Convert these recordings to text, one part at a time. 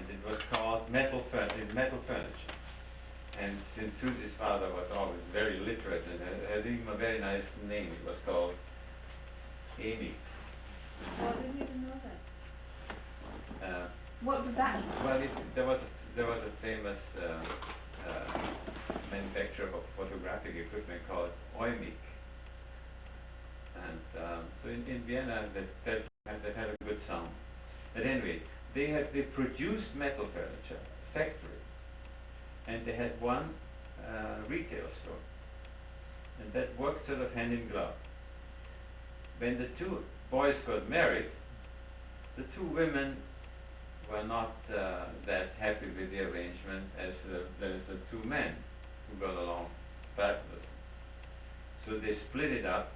and it was called metal furniture. And since Susie's father was always very literate and had even a very nice name, it was called Amy. Oh, I didn't even know that. What was that? Well, there was a famous manufacturer of photographic equipment called Oymik, and so in Vienna that had a good sound. But anyway, they produced metal furniture factory, and they had one retail store, and that worked sort of hand in glove. When the two boys got married, the two women were not that happy with the arrangement as the two men who got along fabulous. So they split it up,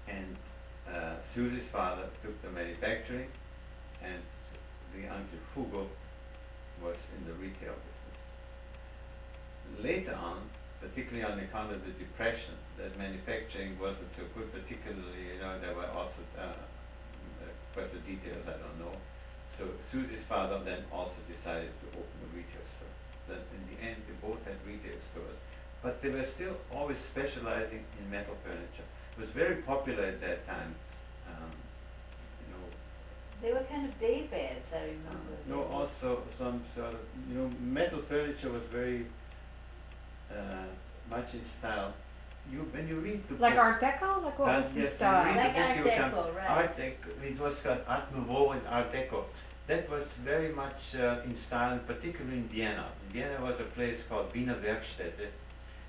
and Susie's father took the manufacturing, and the uncle Hugo was in the retail business. Later on, particularly on account of the depression, that manufacturing wasn't so good, particularly, there were also, of course the details I don't know. So Susie's father then also decided to open a retail store. Then in the end they both had retail stores, but they were still always specializing in metal furniture. It was very popular at that time. They were kind of day beds, I remember. No, also some sort of, metal furniture was very much in style. When you read the Like book, Art Deco? Like what was the yes, style? you read Like the book, Art you will come- Deco, right. Art Deco, it was called Art Nouveau and Art Deco. That was very much in style, particularly in Vienna. Vienna was a place called Wiener Werkstätte.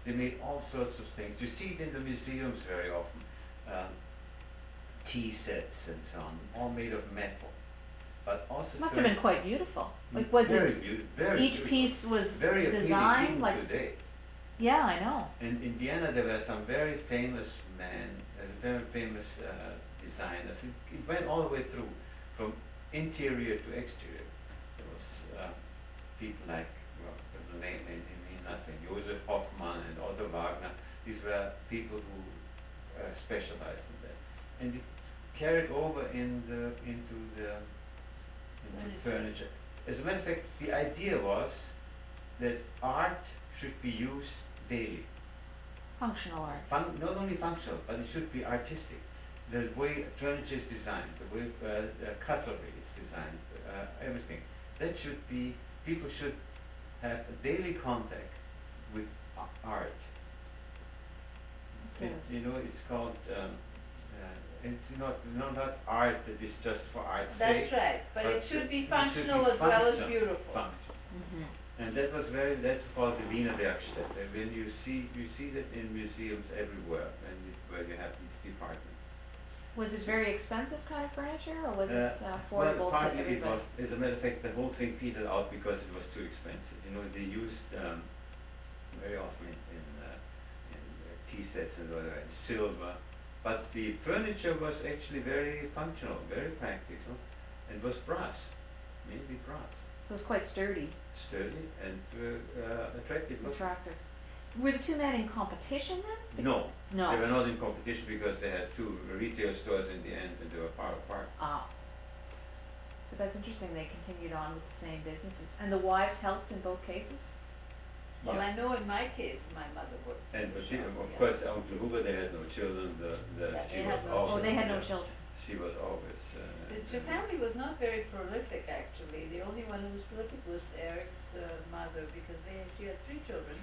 They made all sorts of things. You see it in the museums very often. Tea sets and so on, all made of metal. But also Must have been quite beautiful. Like was very it very each beautiful. piece was Very appealing designed even like today. yeah, I know. And in Vienna there were some very famous men, very famous designers. It went all the way through, from interior to exterior. There was people like, well, because the name may mean nothing, Josef Hoffmann and Otto Wagner. These were people who specialized in that. And it carried over into furniture. As a matter of fact, the idea was that art should be used daily. Functional art. Not only functional, but it should be artistic. The way furniture is designed, the way cutlery is designed, everything. That should be, people should have a daily contact with art. It's called, it's not art that is just for art's sake. That's right, but it should be it should functional be as well as functional. beautiful. Function. Mm-hmm. And that's called the Wiener Werkstätte. When you see that in museums everywhere, where you have these departments. Was it very expensive kind of furniture, or was it Well, affordable to partly everybody? it was. As a matter of fact, the whole thing petered out because it was too expensive. They used very often in tea sets and whatever, and silver. But the furniture was actually very functional, very practical, and was brass, mainly brass. So it was quite sturdy, Sturdy and attractive looking. attractive. Were the two men in competition then? No, No. they were not in competition because they had two retail stores in the end and they were far apart. Ah. But that's interesting, they continued on with the same businesses. And the wives helped in both cases? Well, Yeah. I know in my case, my mother would. And of Yeah. course, Uncle Hugo, they had no children. Yeah, She they was had no always. Oh, they had no children. She was always. The family was not very prolific, actually. The only one who was prolific was Eric's mother, because she had 3 children.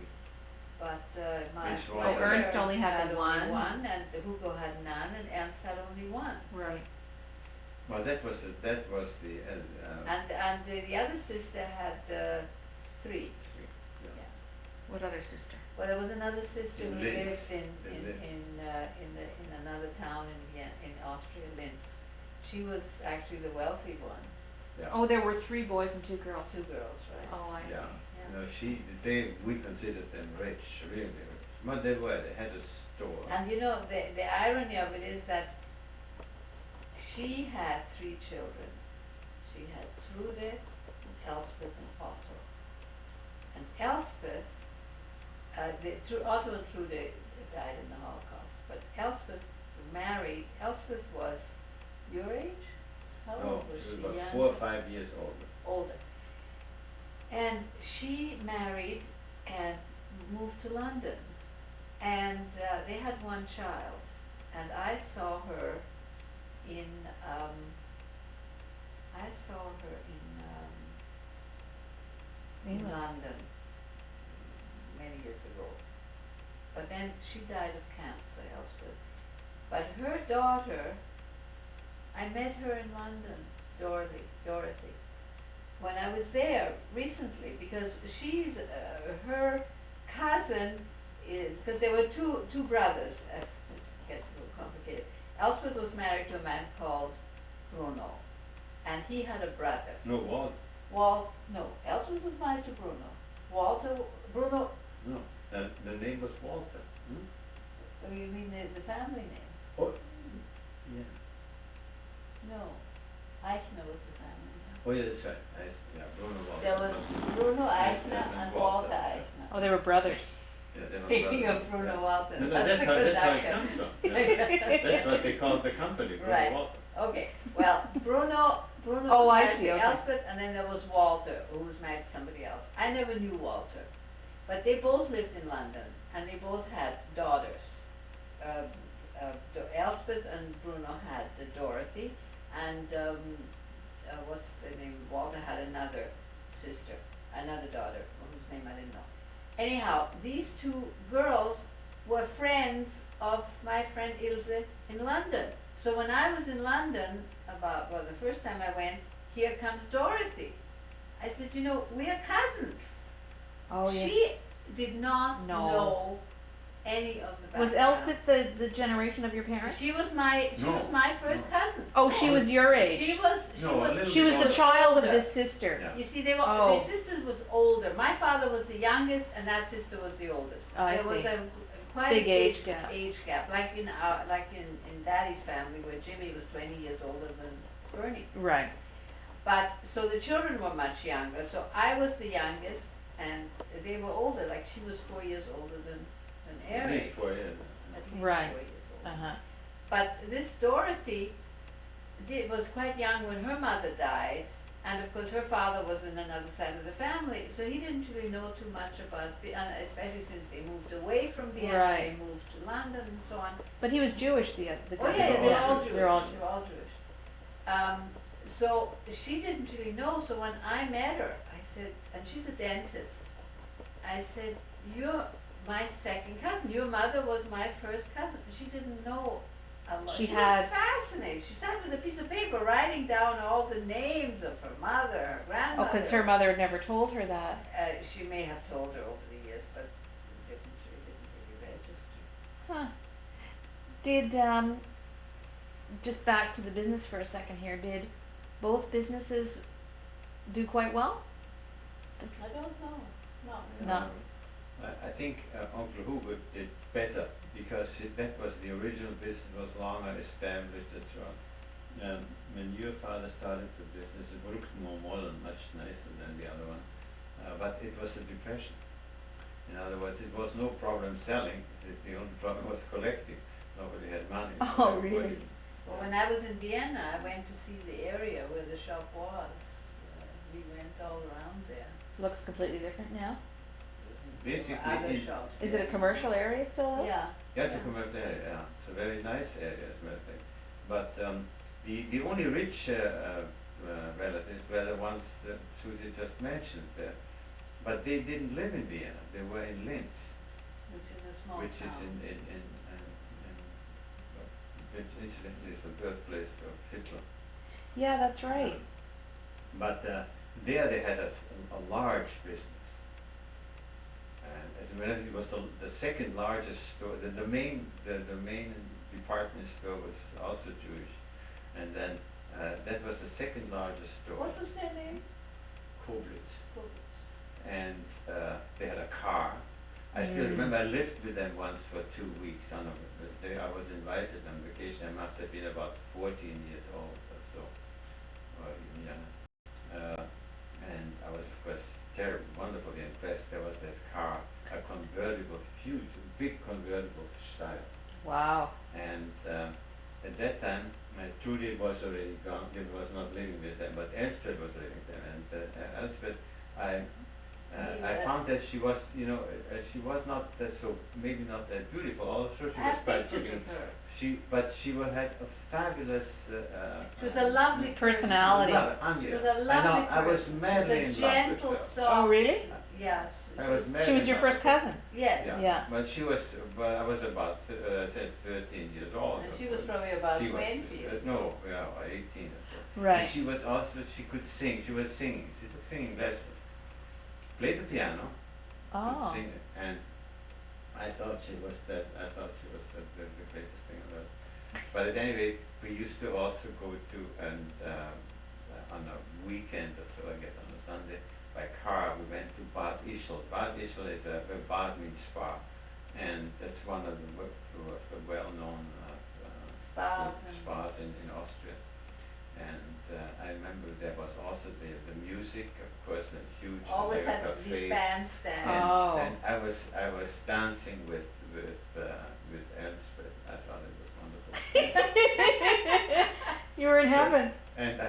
But my Which was- my Oh, Ernst parents only had had one. only one, and Hugo had none, and Ernst had only one. Right. Well, that was the. And the other sister had 3. Yeah. What other sister? Well, there was another sister In who Linz. lived in Linz. another town in Austria, Linz. She was actually the wealthy one. Yeah. Oh, there were 3 boys and 2 girls. 2 girls, right? Oh, I Yeah. see. We considered them rich, really rich. But they had a store. And the irony of it is that she had 3 children. She had Trude, Elspeth, and Otto. And Elspeth, Otto and Trude died in the Holocaust, but Elspeth married. Elspeth was your age? How No, old was she was she? about Young? 4 or 5 years older. older. And she married and moved to London, and they had one child, and I saw her in England. London many years ago. But then she died of cancer, Elspeth. But her daughter, I met her in London, Dorothy, when I was there recently, because she's, her cousin is, because there were two brothers, this gets a little complicated. Elspeth was married to a man called Bruno, and he had a brother. No, Walt. No, Elspeth was married to Bruno. Bruno, No, the name was Walter. Hmm? oh, you mean the family name? Oh, yeah. No, Eichner was the family name. Oh, yeah, that's right. Yeah, Bruno Walter. There was Bruno Eichner and Walter Eichner. Oh, they were brothers. Yeah, they were Speaking brothers. of Bruno Yeah. Walter, No, that's the how it production. comes from. Yeah. That's what they called the company, Bruno Right. Walter. Okay, well, Bruno Oh, was I married see, to okay. Elspeth, and then there was Walter, who was married to somebody else. I never knew Walter, but they both lived in London, and they both had daughters. Elspeth and Bruno had the Dorothy, and what's the name? Walter had another sister, another daughter, whose name I didn't know. Anyhow, these two girls were friends of my friend Ilse in London. So when I was in London, the first time I went, here comes Dorothy. I said, you know, we are cousins. Oh, yeah. She did not No. know any of the background. Was Elspeth the generation of your parents? She was my No. first cousin. Oh, she was your age. She was She was the older. child of older. this sister. Yeah. You see, they were Oh. their sister was older. My father was the youngest, and that sister was the oldest. Oh, I there was see. quite Big a age gap. Age gap, like in Daddy's family, where Jimmy was 20 years older than Bernie. Right. But so the children were much younger. So I was the youngest, and they were older. Like she was 4 years older than At Eric. least 4 years. At least Right. 4 years older. Uh huh. But this Dorothy was quite young when her mother died, and of course her father was in another side of the family, so he didn't really know too much about, especially since they moved away from Vienna, Right. they moved to London and so on. But he was Jewish. The Oh guy. yeah, They're they're all all Jewish. Jewish. They're all They're all Jewish. So she didn't really know. So when I met her, I said, and she's a dentist. I said, "You're my second cousin. Your mother was my first cousin." She didn't know a lot. She was had- fascinated. She sat with a piece of paper writing down all the names of her mother, her Oh, grandmother. because her mother had never told her that. She may have told her over the years, but didn't really register. Huh. Did just back to the business for a second here. Did both businesses do quite well? I don't know. Not really. No. I think Uncle Hubert did better because that was the original business, was longer established and so on. When your father started the business, it looked more modern, much nicer than the other one, but it was a depression. In other words, it was no problem selling, the only problem was collecting. Nobody had money. Oh, so everybody- really? Well, when I was in Vienna, I went to see the area where the shop was. We went all around there. Looks completely different now. There were Basically, other in- shops. Is it a commercial area still? Though? Yeah. That's a Yeah. commercial area, yeah. It's a very nice area, as a matter of fact. But the only rich relatives were the ones that Susie just mentioned there. But they didn't live in Vienna, they were in Linz, Which is a small which town. is which incidentally is the birthplace of Hitler. Yeah, that's right. But there they had a large business. And as a matter of fact, it was the second largest store. The main department store was also Jewish, and then that was the second largest store. What was their name? Koblitz. Koblitz. And they had a car. I still Mm. remember I lived with them once for 2 weeks. I was invited on vacation. I must have been about 14 years old or so, or even younger. And I was, of course, terribly, wonderfully impressed. There was that car, a convertible, huge, big convertible style. Wow. And at that time, Judy was already gone. She was not living with them, but Elspeth was living there. And I found that she was, you know, she was not that so, maybe not that beautiful. Also, she I was have quite pictures beautiful. of her. But she had a fabulous. She was a lovely Personality. She was a lovely I know. I was person. madly She in was a love gentle, with her. soft. Oh, really? Yes. I was madly She was in your love first with her. cousin. Yes. Yeah. But she was. Well, I was about said 13 years old. And she was probably about She 20. was, or so. no, yeah, 18 or so. And Right. she was also, she could sing, she was singing, she took singing lessons, played the piano, could Oh. sing it, and I thought she was the greatest thing on earth. But at any rate, we used to also go to, and on a weekend or so, I guess on a Sunday, by car, we went to Bad Ischl. Bad Ischl is Bad means spa, and that's one of the well-known Spas and in Austria. And I remember there was also the music, of course, a huge always had cafe. these bandstands. And, Oh. and I was dancing with Elspeth. I thought it was wonderful. You were in So- heaven. And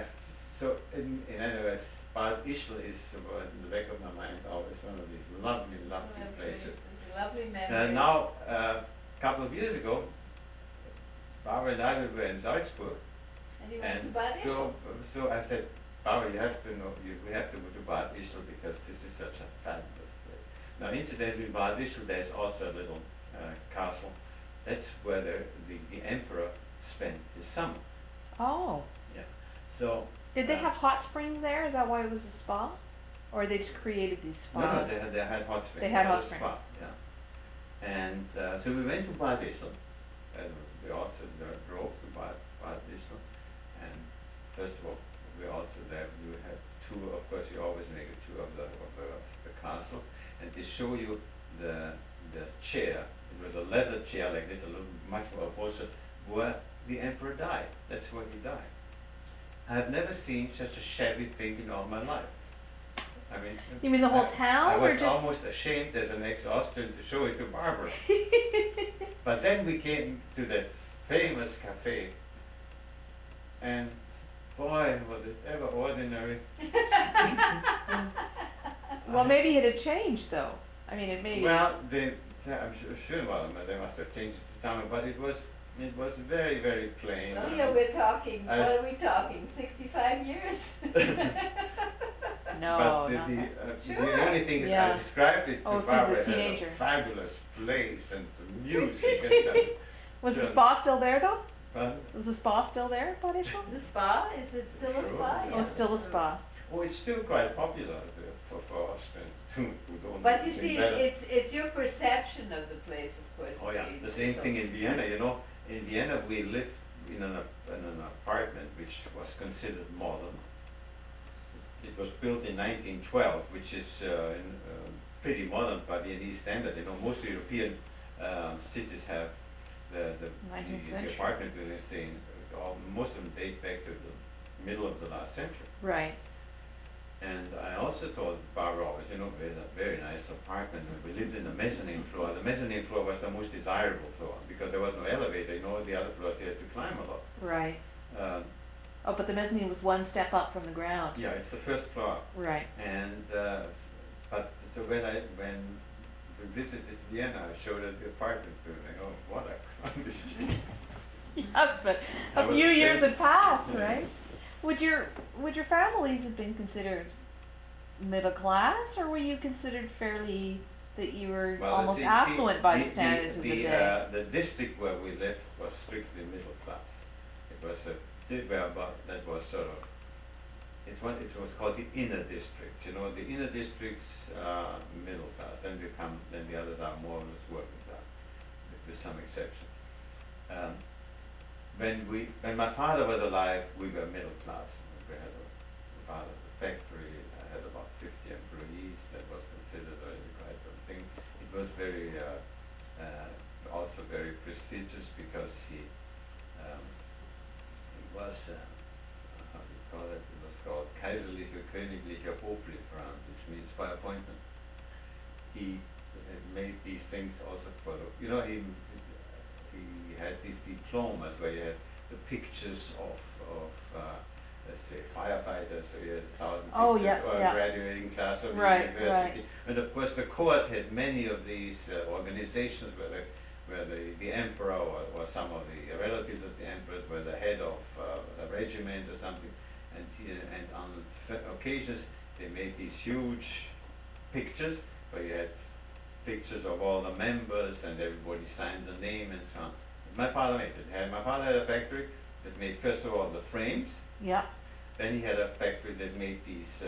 so in other words, Bad Ischl is in the back of my mind always one of these lovely, lovely places. Lovely memories. Now, a couple of years ago, Barbara and I were in Salzburg. And you went to And Bad Ischl. so I said, Barbara, you have to know, we have to go to Bad Ischl because this is such a fabulous place. Now, incidentally, in Bad Ischl, there's also a little castle. That's where the emperor spent his summer. Oh. So Did they have hot springs there? Is that why it was a spa? Or they just created these spas? no, they had hot springs. They had hot was a spa, springs. Yeah. And so we went to Bad Ischl. We also drove to Bad Ischl. And first of all, we also there. You had tour. Of course, you always make a tour of the castle, and they show you the chair. It was a leather chair like this, a little much more upholstered, where the emperor died. That's where he died. I have never seen such a shabby thing in all my life. I mean, You mean the whole I town, or was just? almost ashamed as an ex-Austrian to show it to Barbara. But then we came to that famous cafe, and boy, was it ever ordinary. Well, maybe it had changed though. I mean, it maybe. Well, I'm sure well, they must have changed the time, but it was very, very plain. Oh yeah, we're talking, I what was- are we talking, 65 years? No, But not that. the Sure. only thing is I Yeah. described it to Oh, if he's a Barbara as a teenager. fabulous place and the music and stuff. Was the Yeah. spa still there though? But, Was the spa still there, Bad Ischl? The spa, is it still a Sure. spa? Oh, Oh, it's still a spa. oh, it's still quite popular for Austrians who don't But know you anything see, better. it's your perception of the place, of course. Oh yeah, changes, the same so- thing in Vienna, you know. In Vienna we lived in an apartment which was considered modern. It was built in 1912, which is pretty modern by Viennese standard. You know, most European cities have the 19th century. apartment buildings staying, most of them date back to the middle of the last century. Right. And I also told Barbara always, you know, we had a very nice apartment. We lived in the mezzanine floor. The mezzanine floor was the most desirable floor because there was no elevator. You know, the other floors you had to climb a lot. Right. Um, Oh, but the mezzanine was one step up from the ground. yeah, it's the first floor. Right. And but so when we visited Vienna, I showed her the apartment building. Oh, what a crumbly. Yes, but I a was few years ashamed. had passed, Yeah. right? Would your families have been considered middle class, or were you considered fairly that you were Well, almost see, affluent by the standards of the day? The district where we lived was strictly middle class. It was that was sort of. It was called the inner districts. You know, the inner districts are middle class. Then the others are more or less working class, with some exception. When my father was alive, we were middle class. We had a factory. I had about 50 employees. That was considered already quite something. It was very, also very prestigious because he was, how do you call it? It was called Kaiserlicher Königlicher Hoflieferant, which means by appointment. He made these things also for he had these diplomas where you had the pictures of let's say firefighters, so you had 1,000 Oh, pictures, yeah, or yeah. a graduating class of Right, university. And of course the court had many of these organizations where the emperor or some of the relatives of the emperors were the head of a regiment or something, and on occasions they made these huge pictures where you had pictures of all the members and everybody signed the name and so on. My father made it. My father had a factory that made, first of all, the frames. Yeah. Then he had a factory that made these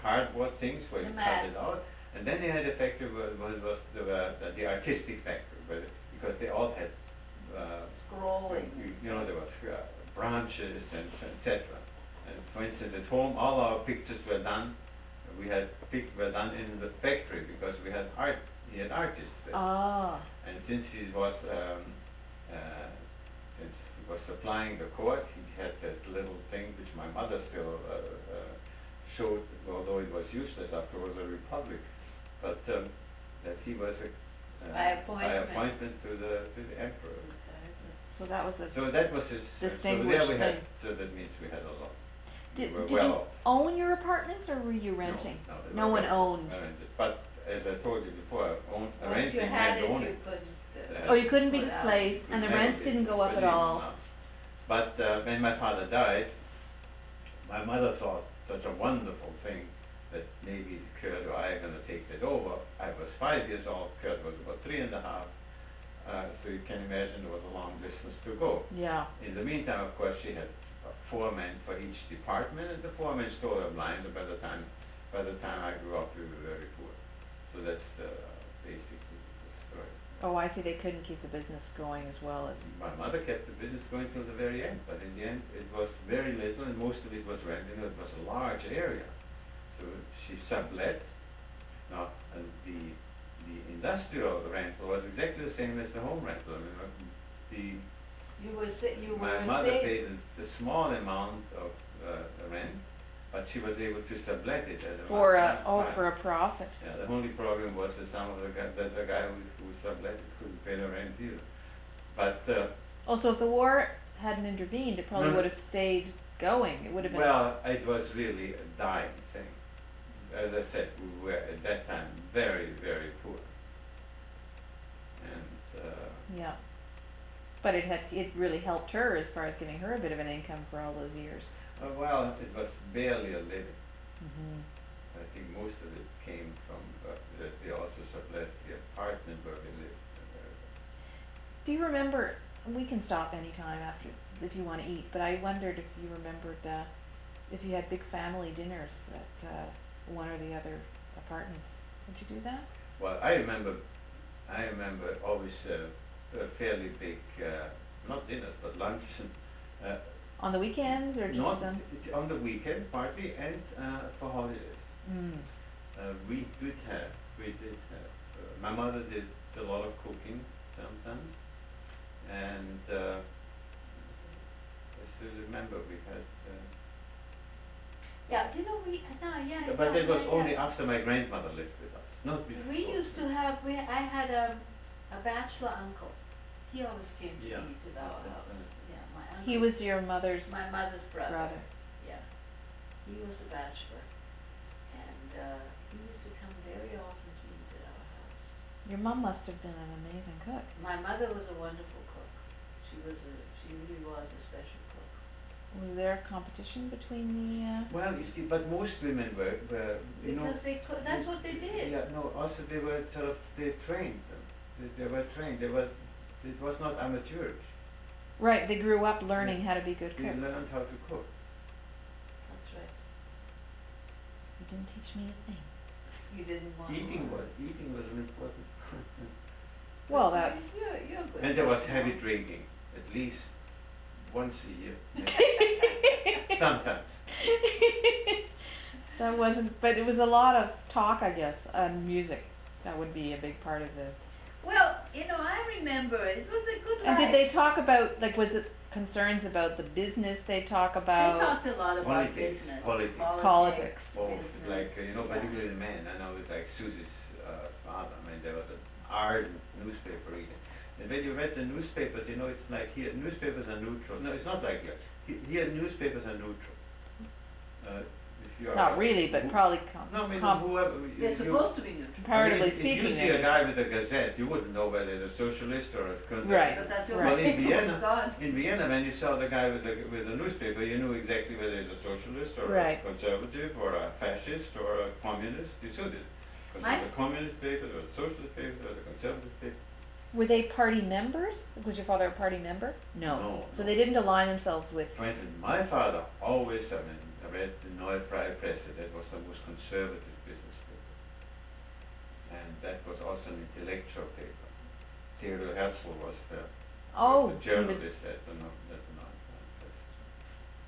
cardboard things where The you cut it mats. out. And then he had a factory where it was the artistic factory, because they all had, Scrolling. you know, there was branches and etc. And for instance, at home, all our pictures were done. We had pictures were done in the factory because we had art. He had artists there. Ah. And since he was supplying the court, he had that little thing which my mother still showed, although it was useless after it was a republic, but that he was By appointment. appointment to the emperor. So that was a. So that was his. Distinguished so there we had. thing. So that means we had a lot. Did, we were did well you off. own your apartments or were you renting? No, they No were one rented. owned. I rented. But as I told you before, Once renting you had and it, owning. you couldn't. Yeah. Oh, you couldn't be Put out. displaced, and the Never rents did. didn't go up at Believe me, all. no. But when my father died, my mother thought such a wonderful thing that maybe Kurt or I are going to take that over. I was 5 years old, Kurt was about 3.5. So you can imagine there was a long distance to go. Yeah. In the meantime, of course, she had 4 men for each department, and the 4 men stole her blind. And by the time I grew up, we were very poor. So that's basically the story. Oh, I see. They couldn't keep the business going as well as. My mother kept the business going till the very end, but in the end, it was very little, and most of it was rent. You know, it was a large area, so she sublet. Now, and the industrial rental was exactly the same as the home rental. I mean, my mother safe. paid the small amount of rent, but she was able to sublet it at For much a price. for a profit. Yeah, the only problem was that some of the guy who sublet it couldn't pay the rent either. But Also, if the war hadn't intervened, it probably No, no. would have stayed going. It would have been. well, it was really a dying thing. As I said, we were at that time very, very poor. And Yeah. But it really helped her as far as giving her a bit of an income for all those years. well, it was barely a living. Mm-hmm. I think most of it came from that we also sublet the apartment where we lived. Do you remember? We can stop anytime after if you want to eat. But I wondered if you remembered if you had big family dinners at one or the other apartments. Would you do that? Well, I remember always a fairly big, not dinners, but lunches, and On the weekends or just not on the weekend partly, and for holidays. Mm. We did have. My mother did a lot of cooking sometimes, and I still remember we had. Yeah, you know, But it was only after my grandmother lived with us, not before. We used to have, I had a bachelor uncle. He always came to Yeah. eat at our That's house. right. Yeah, my uncle. He was your mother's my mother's brother. brother. Yeah, he was a bachelor, and he used to come very often to eat at our house. Your mom must have been an amazing cook. My mother was a wonderful cook. She really was a special cook. Was there competition between the? Well, you see, but most women were you know. Because they could, that's what they did. Yeah, no, also they were they trained them. They were trained, it was not amateurish. Right, they grew up learning how to be good They cooks. learned how to cook. That's right. You didn't teach me a thing. You didn't want Eating to. was an important. Well, that's You're good. And there was heavy drinking, at least once a year. Sometimes. that wasn't. But it was a lot of talk, I guess, and music. That would be a big part of the. Well, I remember it was a good And life. did they talk about was it concerns about the business they talk They about? talked a lot about Politics, business. Politics. Both, business, like, particularly the men. I know it's like Susie's father. I mean, there was an ardent newspaper reader. And when you read the newspapers, it's like here, newspapers are neutral. No, it's not like here. Here, newspapers are neutral. if you are Not really, but who- probably No, I mean com- whoever They're you, supposed to be neutral, comparatively if speaking. you see they're a guy with a Gazette, you wouldn't know whether he's a socialist or a conservative. Right. because that's the Right. only Well, in thing Vienna- we've got. In Vienna, when you saw the guy with the newspaper, you knew exactly whether he's a socialist or Right. a conservative or a fascist or a communist. You saw it. Because My- there was a communist paper, there was a socialist paper, there was a conservative paper. Were they party members? Was your father a party member? No. No, So no. they didn't align themselves with. For instance, my father always, I mean, I read the Neue Freie Presse, that was the most conservative business paper. And that was also an intellectual paper. Theodor Herzl was the, Oh, was the he was. journalist at the Neue Freie Presse.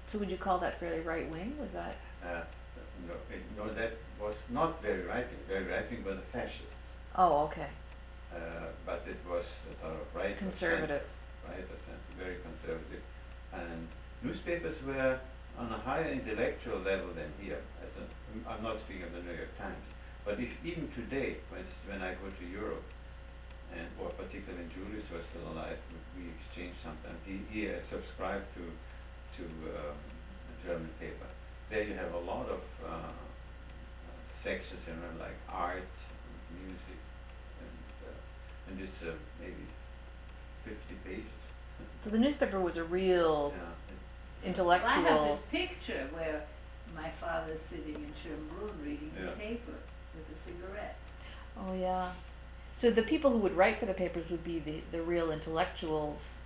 So would you call that fairly right wing? Was that? No, that was not very right-wing. Very right-wing were the fascists. Oh, okay. But it was right of Conservative. center, right of center, very conservative. And newspapers were on a higher intellectual level than here. I'm not speaking of the New York Times, but if even today, when I go to Europe, and or particularly when Julius was still alive, we exchanged sometimes. He subscribed to a German paper. There you have a lot of sections, like art, music, and it's maybe 50 pages. So the newspaper was a real Yeah, intellectual. I have this picture where my father's sitting in Schönbrunn reading the Yeah. paper with a cigarette. Oh yeah. So the people who would write for the papers would be the real intellectuals.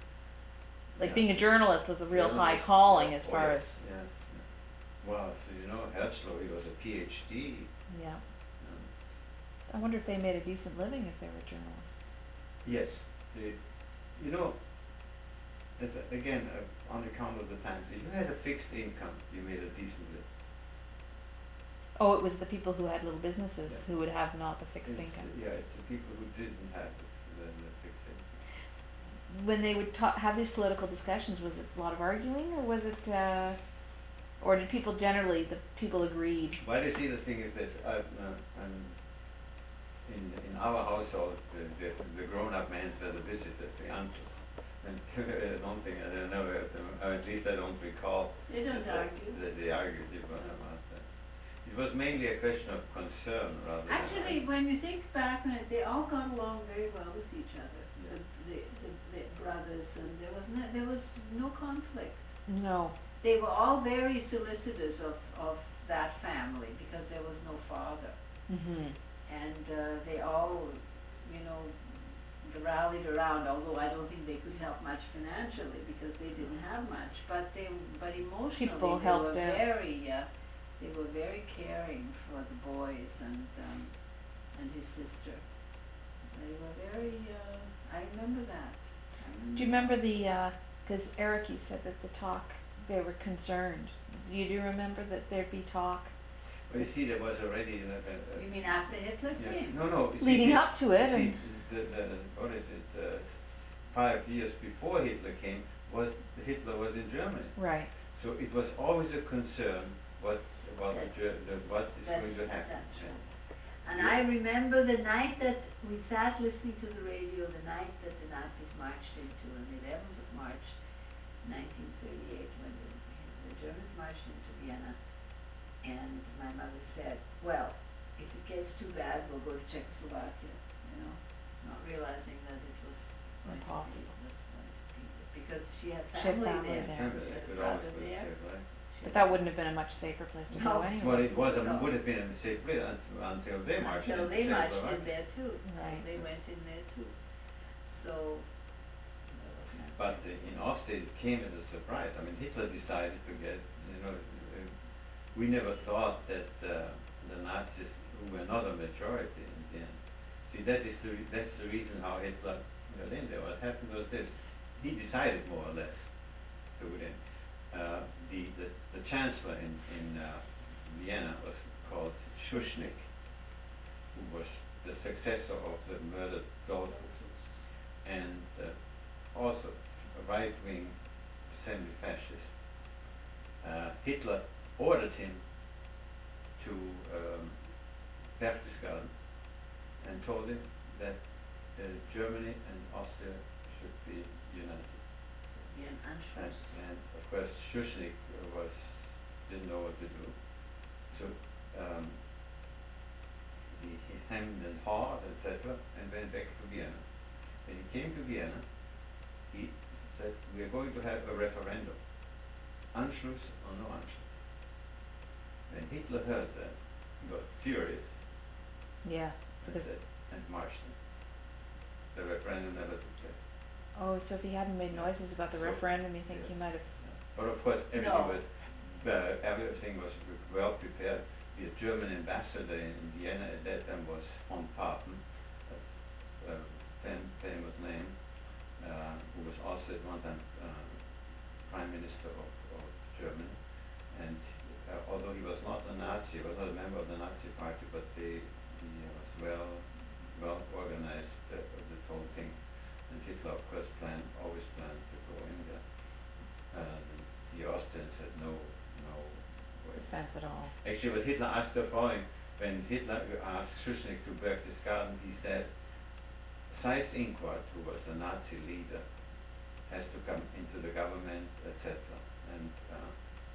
Like Yeah. being a journalist was a real high Journalist, calling yeah. as Oh, far yes, as yes, yeah. Well, so Herzl, he was a PhD. yeah. um, I wonder if they made a decent living if they were journalists. Yes, it's again on account of the times. If you had a fixed income, you made a decent living. Oh, it was the people who had little businesses Yeah. who would have not the fixed It's- income. Yeah, it's the people who didn't have the fixed income. When they would have these political discussions, was it a lot of arguing, or was it, or did people generally, the people agreed? Well, you see, the thing is this, in our household, the grown-up men were the visitors, the uncles. And I don't think, I don't know, or at least I don't recall They don't that argue. that they argued about that. It was mainly a question of concern rather than Actually, argument. when you think back on it, they all got along very well with each other. Yeah. The brothers, and there was no conflict. No. They were all very solicitous of that family because there was no father. Mm-hmm. And they all, rallied around, although I don't think they could help much financially because they didn't have much, but emotionally People they helped were out. they were very caring for the boys and his sister. They were very, I remember that. Do you remember because Eric, you said that the talk, they were concerned. Do you remember that there'd be talk? Well, you see, there was already You mean after Hitler yeah, came? no. You see, Leading up to it, you see, and what is it? 5 years before Hitler came, Hitler was in Germany. right. So it was always a concern what is going to happen. That's right. And I remember the night that we sat listening to the radio, the night that the Nazis marched into, on the 11th of March, 1938, when the Germans marched into Vienna. And my mother said, well, if it gets too bad, we'll go to Czechoslovakia, not realizing that it was going to be- Impossible. was going to be, because she had She had family family there. there. Remember, She that had a could always brother put it there. there, right? She But had- that wouldn't have been a much safer place to No. go anyway. Well, it was No. would have been a safe place until they marched Until into they marched in Czechoslovakia. there too, so Right. they went in there too. So, that was nice. But in Austria, it came as a surprise. I mean, Hitler decided to get, we never thought that the Nazis, who were not a majority in the end, see, that's the reason how Hitler got in there. What happened was this: he decided more or less to put in. The chancellor in Vienna was called Schuschnigg, who was the successor of the murdered Dollfuss, and also a right-wing semi-fascist. Hitler ordered him to Berchtesgaden and told him that Germany and Austria should be united. Wie ein Anschluss. And of course, Schuschnigg was didn't know what to do. So he hemmed and hawed, etc., and went back to Vienna. When he came to Vienna, he said, we are going to have a referendum. Anschluss or no Anschluss. When Hitler heard that, he got furious Yeah, and, because, and marched him. The referendum never took place. oh, so if he hadn't made noises about the So, referendum, you think he yes. might have, But of course, No. everything was well prepared. The German ambassador in Vienna at that time was von Papen, a famous name, who was also at one time Prime Minister of Germany. And although he was not a Nazi, he was not a member of the Nazi Party, but he was well organized, the whole thing. And Hitler, of course, always planned to go in there. The Austrians had no way. defense at all. Actually, what Hitler asked the following, when Hitler asked Schuschnigg to Berchtesgaden, he said, Seyss-Inquart, who was the Nazi leader, has to come into the government, etc. And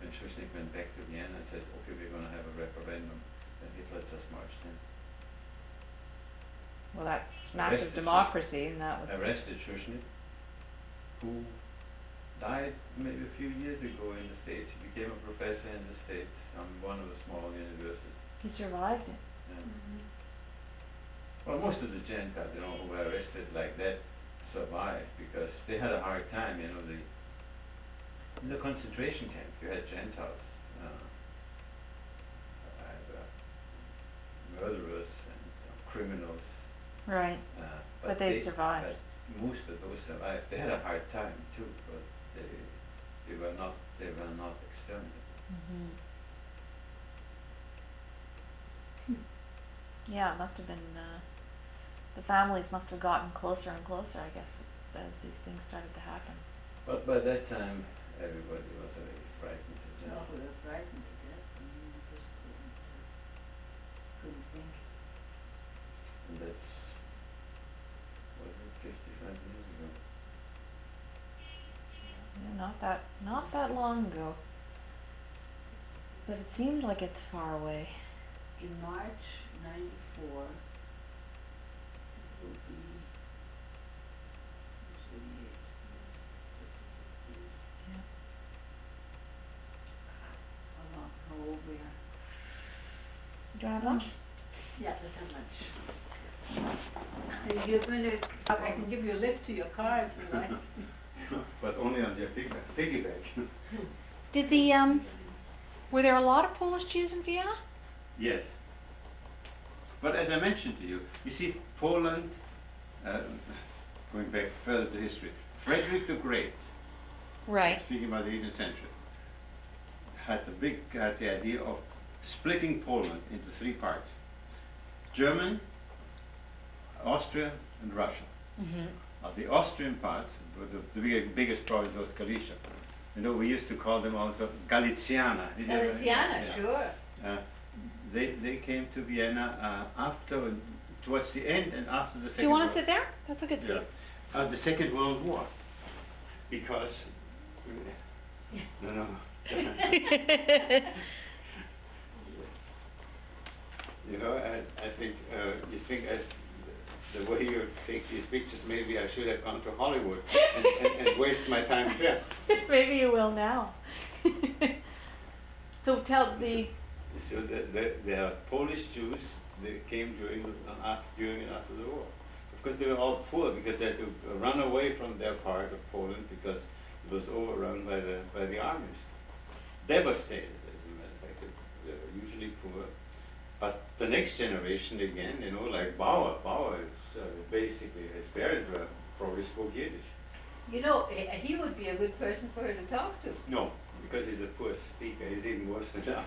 when Schuschnigg went back to Vienna and said, okay, we're going to have a referendum, then Hitler just marched in. Well, that smacked of Arrested democracy, and that was, Arrested Schuschnigg, who died maybe a few years ago in the States. He became a professor in the States on one of the small universities. he survived it. Yeah. Mhm. Well, most of the Gentiles, who were arrested like that survived because they had a hard time, in the concentration camp you had Gentiles, murderers and criminals, Right, but they survived. But most of those survived. They had a hard time too, but they were not exterminated. Mm-hmm. Yeah, it must have been, the families must have gotten closer and closer, I guess, as these things started to happen. But by that time, everybody was already frightened to No, death. we were frightened to death. I mean, we just couldn't think. And that's, was it 55 years ago? Yeah, not that long ago. But it seems like it's far away. In March '94, it will be 88, 56 years. Yeah. How old we are. Do you want to have lunch? Yeah, let's have lunch. You're going to, I can give you a lift to your car if you like. But only on your piggyback. Did the, were there a lot of Polish Jews in Vienna? Yes. But as I mentioned to you, you see, Poland, going back further to history, Frederick the Great, Right. speaking about the 18th century, had the idea of splitting Poland into three parts: German, Austria, and Russia. Mm-hmm. Of the Austrian parts, the biggest province was Galicia. We used to call them also Galiciana. Did you ever- Galiciana, yeah. sure. They came to Vienna towards the end and after the Second Do you want World to sit there? That's a good seat. the Second World War, because no. I think you think the way you take these pictures, maybe I should have gone to Hollywood and waste my time there. Maybe you will now. So tell the, So there are Polish Jews. They came during and after the war. Of course, they were all poor because they had to run away from their part of Poland because it was overrun by the armies. Devastated, as a matter of fact. They were usually poor. But the next generation again, like Bauer is basically, his parents were probably spoke Yiddish. He would be a good person for her to talk to. No, because he's a poor speaker. He's even worse than I.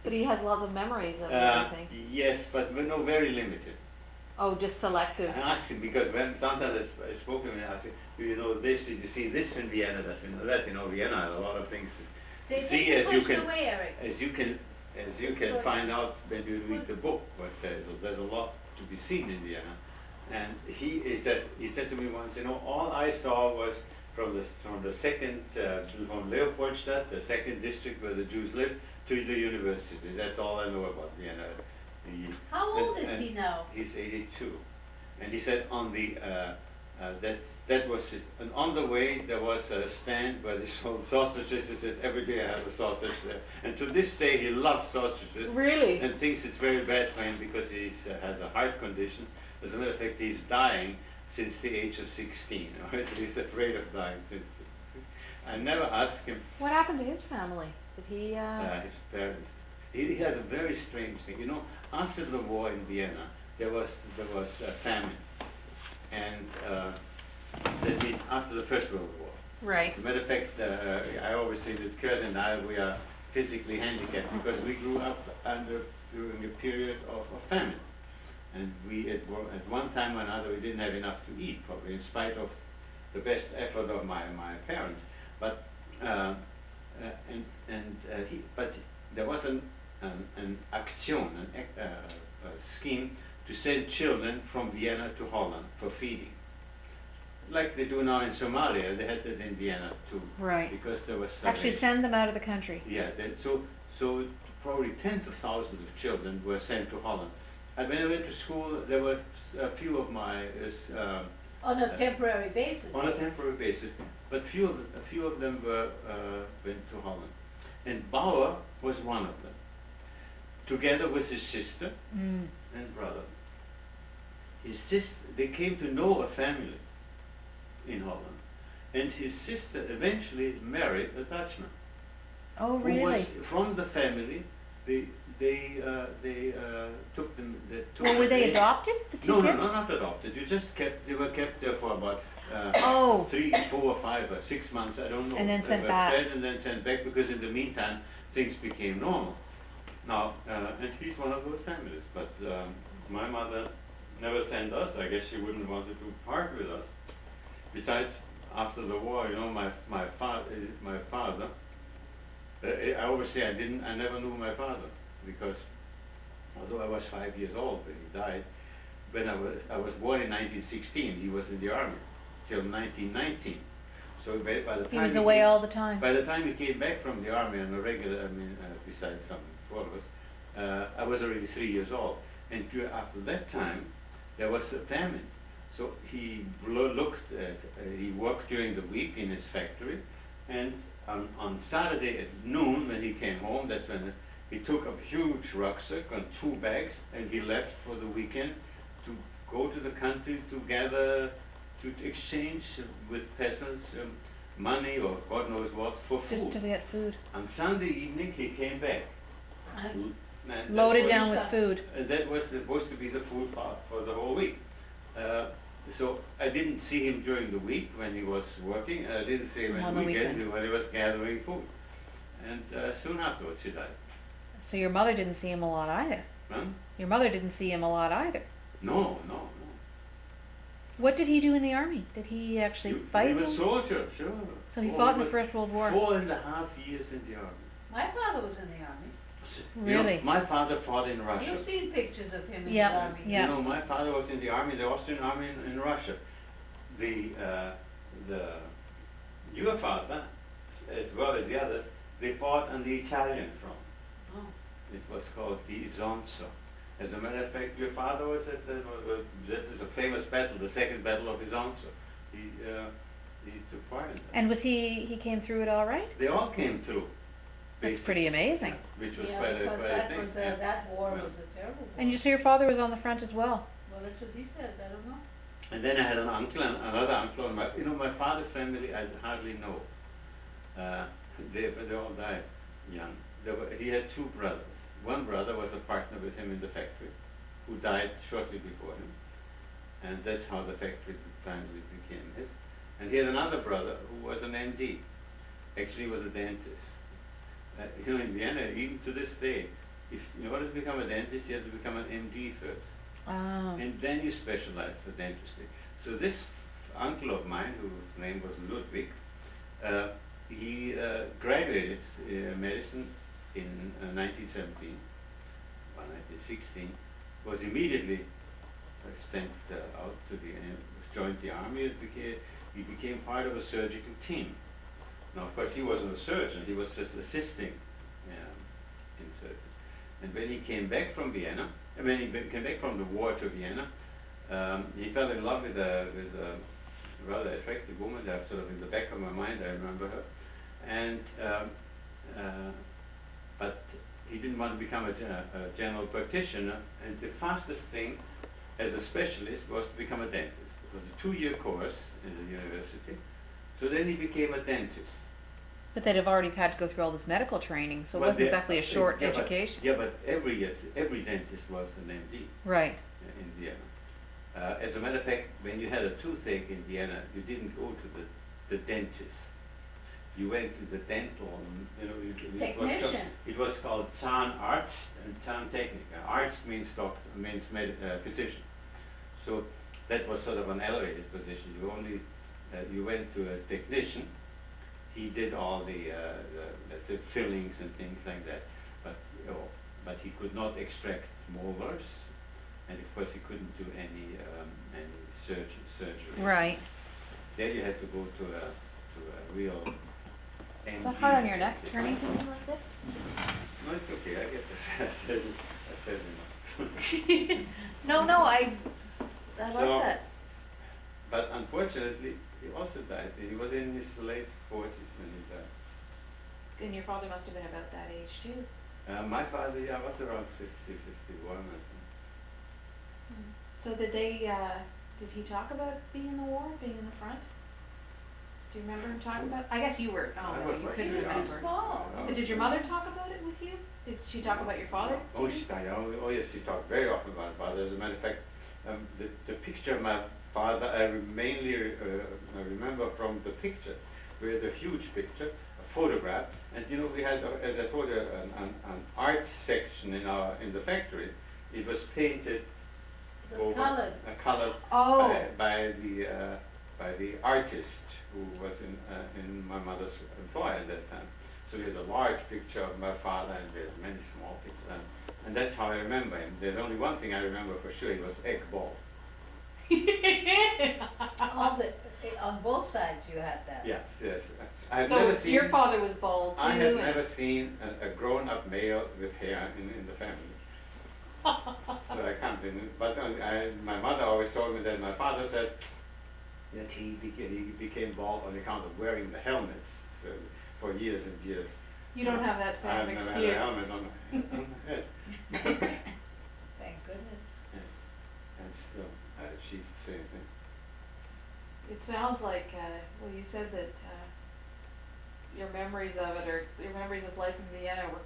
but he has lots of memories of everything. Yes, but very limited. Oh, just selective. I asked him because when sometimes I spoke to him and I asked him, do you know this? Did you see this in Vienna? Does you know that? Vienna had a lot of things to They see, take as the you question can, away, Eric. as you can find out when you read the book. But there's a lot to be seen in Vienna. And he said to me once, all I saw was from the second, from Leopoldstadt, the second district where the Jews lived, to the university. That's all I know about Vienna. How old is and he now? He's 82, and he said on the that was his, and on the way there was a stand where they sold sausages. He says every day I have a sausage there, and to this day he loves sausages Really? and thinks it's very bad for him because he has a heart condition. As a matter of fact, he's dying since the age of 16, or at least afraid of dying since. I never asked him. What happened to his family? Did he? His parents. He has a very strange thing. You know, after the war in Vienna, there was a famine, and that means after the First World War. Right. As a matter of fact, I always say that Kurt and I, we are physically handicapped because we grew up during a period of famine, and we at one time or another we didn't have enough to eat, probably in spite of the best effort of my parents. But but there was an action, a scheme to send children from Vienna to Holland for feeding, like they do now in Somalia. They had that in Vienna too, Right. because there was Actually, send them out of the country. yeah. So probably tens of thousands of children were sent to Holland. And when I went to school, there were a few of my On a temporary basis. on a temporary basis, but a few of them went to Holland, and Bauer was one of them, together with his sister Mm. and brother. His sister, they came to know a family in Holland, and his sister eventually married a Dutchman Oh, who really? was from the family. They took them. They took Well, were they them- adopted? The two No, kids? no, not adopted. You just kept. They were kept there for about Oh. 3, 4, 5, or 6 months. I don't know. And then They sent were back. fed and then sent back because in the meantime things became normal. Now, and he's one of those families. But my mother never sent us. I guess she wouldn't want to part with us. Besides, after the war, you know, my father. I always say I never knew my father because although I was 5 years old when he died, when I was born in 1916, he was in the army till 1919. So by the time He was away all the time. by the time he came back from the army on a regular, besides some four of us, I was already 3 years old. And after that time, there was a famine. So he he worked during the week in his factory, and on Saturday at noon when he came home, that's when he took a huge rucksack and 2 bags, and he left for the weekend to go to the country to gather, to exchange with peasants money or God knows what for food. Just to get food. On Sunday evening he came back. Nice. And Loaded that down was- with food. that was supposed to be the food for the whole week. So I didn't see him during the week when he was working, and I didn't see him On on the the weekend weekend. when he was gathering food. And soon afterwards he died. So your mother didn't see him a lot either. Huh? Your mother didn't see him a lot either. No. What did he do in the army? Did he actually fight? He was them? soldier, sure. So he Oh, fought in the but First World War. 4.5 years in the army. My father was in the army. You know, Really? my father fought in Russia. You've seen pictures of him in Yeah, the army. yeah. You know, my father was in the army, the Austrian army in Russia. Your father, as well as the others, they fought on the Italian front. Oh. It was called the Isonzo. As a matter of fact, your father was at that is a famous battle, the second battle of Isonzo. He took part in that. And was he came through it all right? They all came through. That's basically, pretty amazing. Which was Yeah, quite a because quite a that thing. was yeah. that war Well. was a terrible war. And you say your father was on the front as well. Well, that's what he said. I don't know. And then I had an uncle and another uncle. And my father's family I hardly know. They all died young. He had 2 brothers. One brother was a partner with him in the factory, who died shortly before him. And that's how the factory finally became his. And he had another brother who was an MD. Actually, he was a dentist. In Vienna, even to this day, if in order to become a dentist, you have to become an MD first. Oh. And then you specialize for dentistry. So this uncle of mine, whose name was Ludwig, he graduated medicine in 1917 or 1916, was immediately sent out to joined the army, he became part of a surgical team. Now, of course, he wasn't a surgeon, he was just assisting in surgery. And when he came back from Vienna, came back from the war to Vienna, he fell in love with a rather attractive woman. That sort of in the back of my mind, I remember her. And but he didn't want to become a general practitioner, and the fastest thing as a specialist was to become a dentist. It was a 2-year course in the university. So then he became a dentist. But they'd have already had to go through all this medical training, so it Well, wasn't exactly a short yeah, but- education. Yeah, but every dentist was an MD Right. in Vienna. As a matter of fact, when you had a toothache in Vienna, you didn't go to the dentist. You went to the dental, Technician. it was called Zahnarzt and Zahntechniker. Arzt means doctor, means physician. So that was sort of an elevated position. You went to a technician. He did all the let's say fillings and things like that, but he could not extract molars, and of course he couldn't do any surgery. Right. There you had to go to a real MD. Is that hard on your neck, turning to me like this? No, it's okay. I guess I said enough. No, I So- like that. But unfortunately, he also died. He was in his late 40s when he died. And your father must have been about that age too. My father, yeah, was around 50, 51, I think. So did he talk about being in the war, being in the front? Do you remember him talking about? I guess you were. I Oh, was you like- couldn't He was too remember. small. But did your mother talk about it with you? Did she talk about your father? Oh, yes, she talked very often about my father. As a matter of fact, the picture of my father, I remember from the picture. We had a huge picture, a photograph, and we had, as I told you, an art section in the factory. It was painted It was colored. colored Oh, by the artist who was in my mother's employ at that time. So we had a large picture of my father, and we had many small pictures, and that's how I remember him. There's only one thing I remember for sure: he was egg bald. On both sides you had that. Yes. I have so never seen. your father was bald too. I have and- never seen a grown-up male with hair in the family. So I can't. But my mother always told me that my father said that he became bald on account of wearing the helmets for years and years. You don't have that I same have never excuse. had a helmet on my head. Thank goodness. And still, she'd say anything. It sounds like, well, you said that your memories of it, or your memories of life in Vienna, were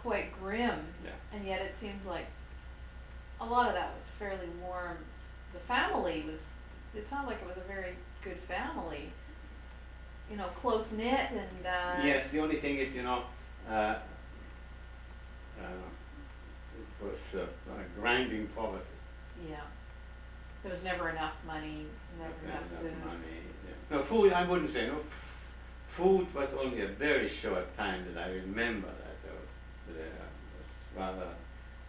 quite grim, Yeah. and yet it seems like a lot of that was fairly warm. The family was, it sounded like it was a very good family, close knit and. Yes, the only thing is, it was grinding poverty. Yeah. There was never enough money, never enough food. Money. Yeah. No, food, I wouldn't say. No, food was only a very short time that I remember that was rather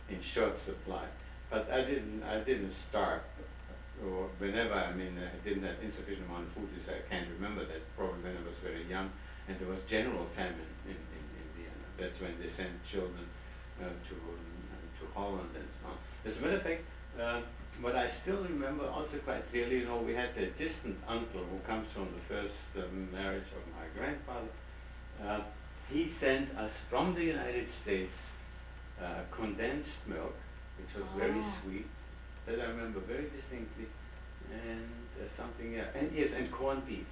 in short supply. But I didn't starve. Or whenever, I didn't have insufficient amount of food, I can't remember that, probably when I was very young, and there was general famine in Vienna. That's when they sent children to Holland and so on. As a matter of fact, what I still remember also quite clearly, we had a distant uncle who comes from the first marriage of my grandfather. He sent us from the United States condensed milk, which was very sweet. That I remember very distinctly, and something, and corned beef.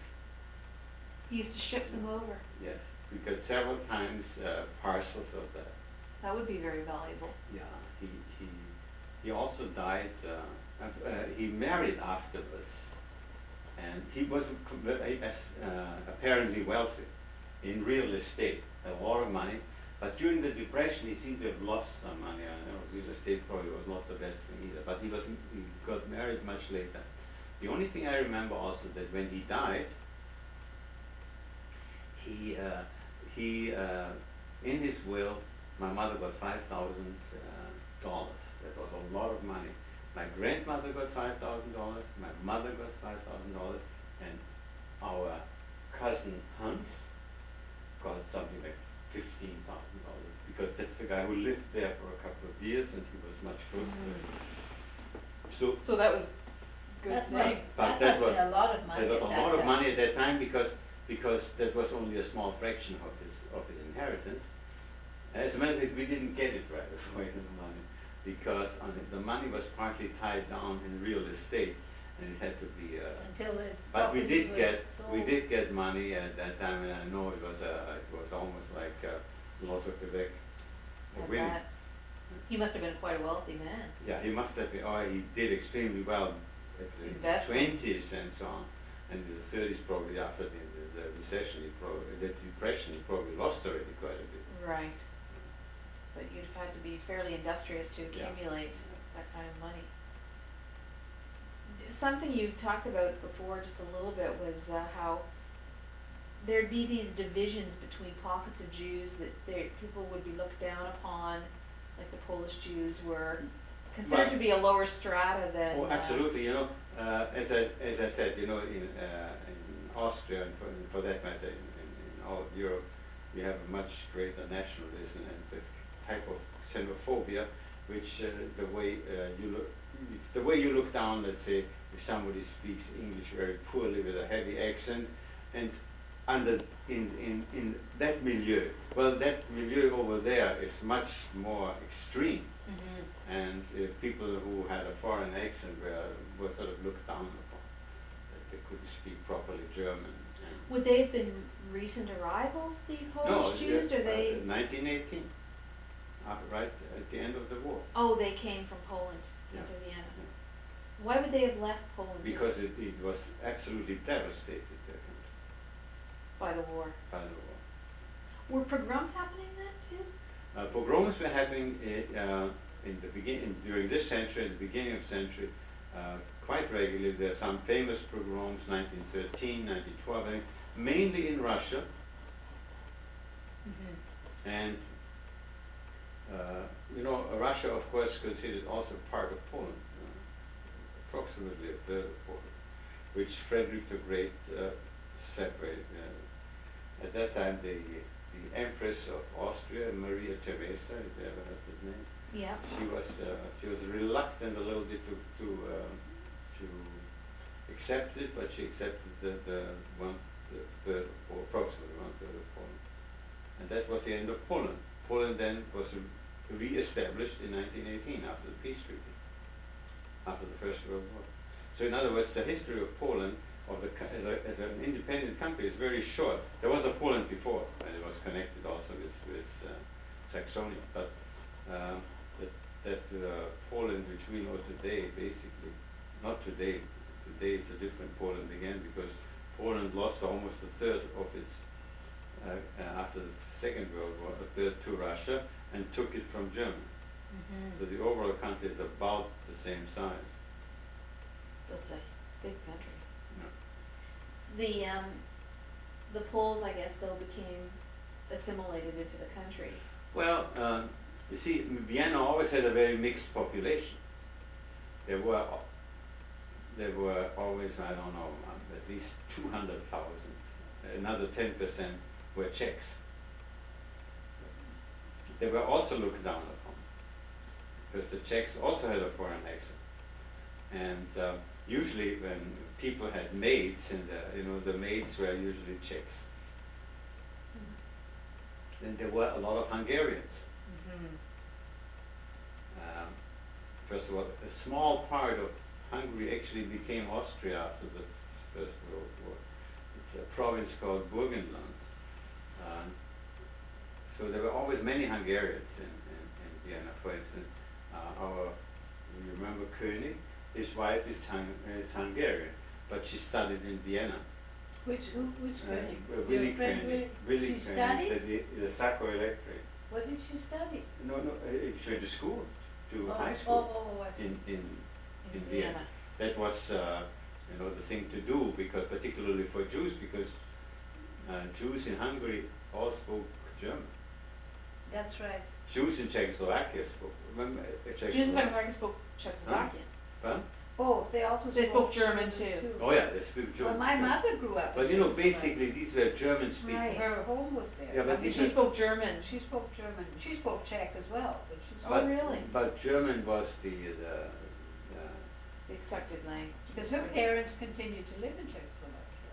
He used to ship them over. Yes, we got several times parcels of that. That would be very valuable. Yeah, he also died. He married afterwards, and he was apparently wealthy in real estate, a lot of money. But during the Depression, he seemed to have lost some money. I know real estate probably was not the best thing either. But he got married much later. The only thing I remember also that when he died, he in his will, my mother got $5,000. That was a lot of money. My grandmother got $5,000. My mother got $5,000. and our cousin Hans got something like $15,000 because that's the guy who lived there for a couple of years and he was much closer to it. So So that was good That thing. must, But that that must be was- a lot of money there was a at that lot of time. money at that time because that was only a small fraction of his inheritance. As a matter of fact, we didn't get it right away, the money, because the money was partly tied down in real estate, and it had to be. Until the But we property did was we sold. did get money at that time, and I know it was almost like Lotto Quebec I winning. bet. He must have been quite a wealthy man. Yeah, he must have been. Oh, he did extremely well at the Investing. 20s and so on, and in the 30s probably after the recession, the depression, he probably lost already quite a bit. Right. But you'd have had to be fairly industrious to Yeah. accumulate that kind of money. Something you talked about before just a little bit was how there'd be these divisions between pockets of Jews that people would be looked down upon, like the Polish Jews were considered But- to be a lower strata than. Oh, absolutely. You know, as I said, you know, in Austria and for that matter in all of Europe, we have a much greater nationalism and this type of xenophobia, which the way you look down, let's say, if somebody speaks English very poorly with a heavy accent, and in that milieu, well, that milieu over there is much more extreme. Mhm. And people who had a foreign accent were sort of looked down upon, that they couldn't speak properly German. Would they have been recent arrivals, the No, Polish Jews, or they? 1918, right at the end of the war. Oh, they came from Poland Yeah. into Vienna. Yeah. Why would they have left Poland? Just Because it was absolutely devastated, their country, by the war. by the war. Were pogroms happening then too? Pogroms were happening in the beginning, during this century, at the beginning of the century, quite regularly. There are some famous pogroms, 1913, 1912, I think, mainly in Russia, Mm-hmm. and you know, Russia, of course, considered also part of Poland, approximately a third of Poland, which Frederick the Great separated. At that time, the Empress of Austria, Maria Theresa, if you ever heard that name, Yeah. she was reluctant a little bit to accept it, but she accepted the third, or approximately one third of Poland, and that was the end of Poland. Poland then was re-established in 1918 after the peace treaty, after the First World War. So in other words, the history of Poland as an independent country is very short. There was a Poland before, and it was connected also with Saxony, but that Poland which we know today, basically, not today. Today it's a different Poland again, because Poland lost almost a third of its after the Second World War, a third to Russia, and took it from Germany. Mm-hmm. So the overall country is about the same size. That's a big country. Yeah. The Poles, I guess, though, became assimilated into the country. Well, you see, Vienna always had a very mixed population. There were always, I don't know, at least 200,000. Another 10% were Czechs. They were also looked down upon, because the Czechs also had a foreign accent. And usually when people had maids, and the maids were usually Czechs. Then there were a lot of Hungarians. Mm-hmm. First of all, a small part of Hungary actually became Austria after the First World War. It's a province called Burgenland. So there were always many Hungarians in Vienna. For instance, you remember König? His wife is Hungarian, but she studied in Vienna. Which König? Willy Your friend König. Willy She König, studied? the Sacco Electric. What did she study? No, she went to school, to high school I see. in Vienna. That was, the thing to do, because particularly for Jews, because Jews in Hungary all spoke German. That's right. Jews in Czechoslovakia spoke. Remember Jews in Czechoslovakia spoke Czechoslovakian. Pardon? Both, they also They spoke German too. Oh yeah, they speak German. Well, my too. mother grew up in But you know, Czechoslovakia. basically these were German speaking. Right. Her home was there. Yeah, but I mean, these She spoke German. she spoke German. She spoke Czech as well, but she spoke. Oh, really? But German was the The accepted language. Because her parents continued to live in Czechoslovakia.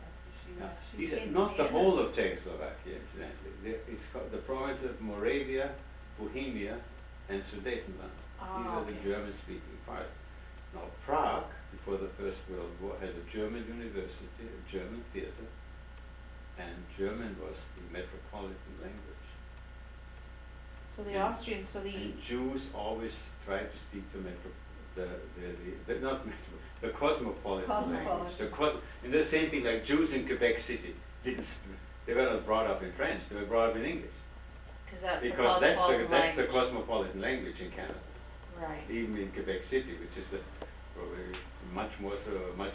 yeah. She These are came to not the Vienna. whole of Czechoslovakia, incidentally. It's called the province of Moravia, Bohemia, and Sudetenland. These Ah, are the okay. German-speaking parts. Now Prague, before the First World War, had a German university, a German theatre, and German was the metropolitan language. So the And- Austrian, so the, And Jews always tried to speak the not metro, the cosmopolitan language. Cosmopolitan. And the same thing like Jews in Quebec City they were not brought up in French, they were brought up in English. because that's the Because that's cosmopolitan that's the language. cosmopolitan language in Canada. Right. Even in Quebec City, which is probably much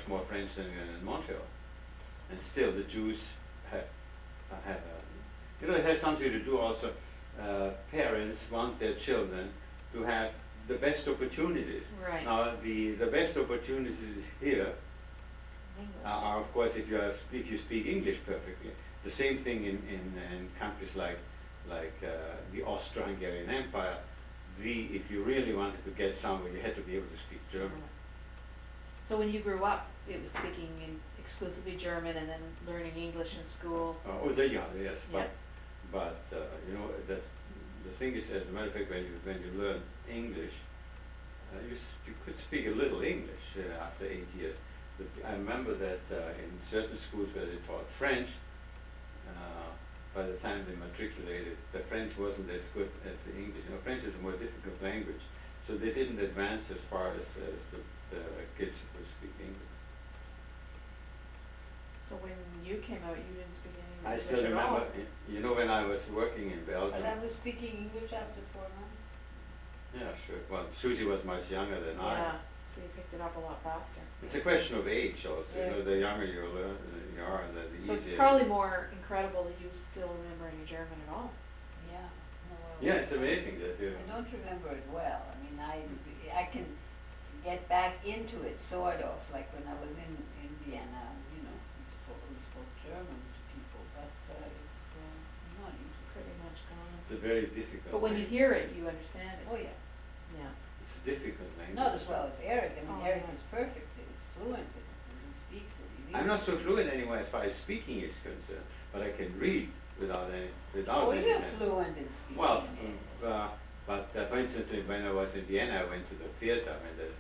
more French than in Montreal. And still the Jews have it has something to do also, parents want their children to have the best opportunities. Right. Now, the best opportunities here English. are, of course, if you speak English perfectly. The same thing in countries like the Austro-Hungarian Empire. If you really wanted to get somewhere, you had to be able to speak German. So when you grew up, it was speaking in exclusively German and then learning English in school. Yes, Yeah. but you know that the thing is, as a matter of fact, when you learn English, you could speak a little English after 8 years. But I remember that in certain schools where they taught French, by the time they matriculated, the French wasn't as good as the English. You know, French is a more difficult language, so they didn't advance as far as the kids who could speak English. So when you came out, you didn't speak any I English still at remember, all. you know, when I was working in Belgium. But I was speaking English after 4 months. Yeah, sure. Well, Susie was much younger than I. Yeah, so you picked it up a lot faster. It's a question of age also. Yeah. You know, the younger you are, the So easier. it's probably more incredible that you still remember any German at all. Yeah. No, Yeah, it's amazing that you. I don't remember it well. I mean, I can get back into it, sort of, like when I was in Vienna, you know, we spoke German to people, but it's not easy. Pretty much gone. It's a very difficult. But when you language. hear it, you understand it. Oh, yeah. Yeah. It's a difficult language. Not as well as Eric. I mean, Oh, Eric yeah. is perfect. He's fluent in it, and he speaks it. He I'm reads not so it. fluent anymore as far as speaking is concerned, but I can read without any. Oh, you're fluent in speaking. Well, but for instance, when I was in Vienna, I went to the theater. I mean, there's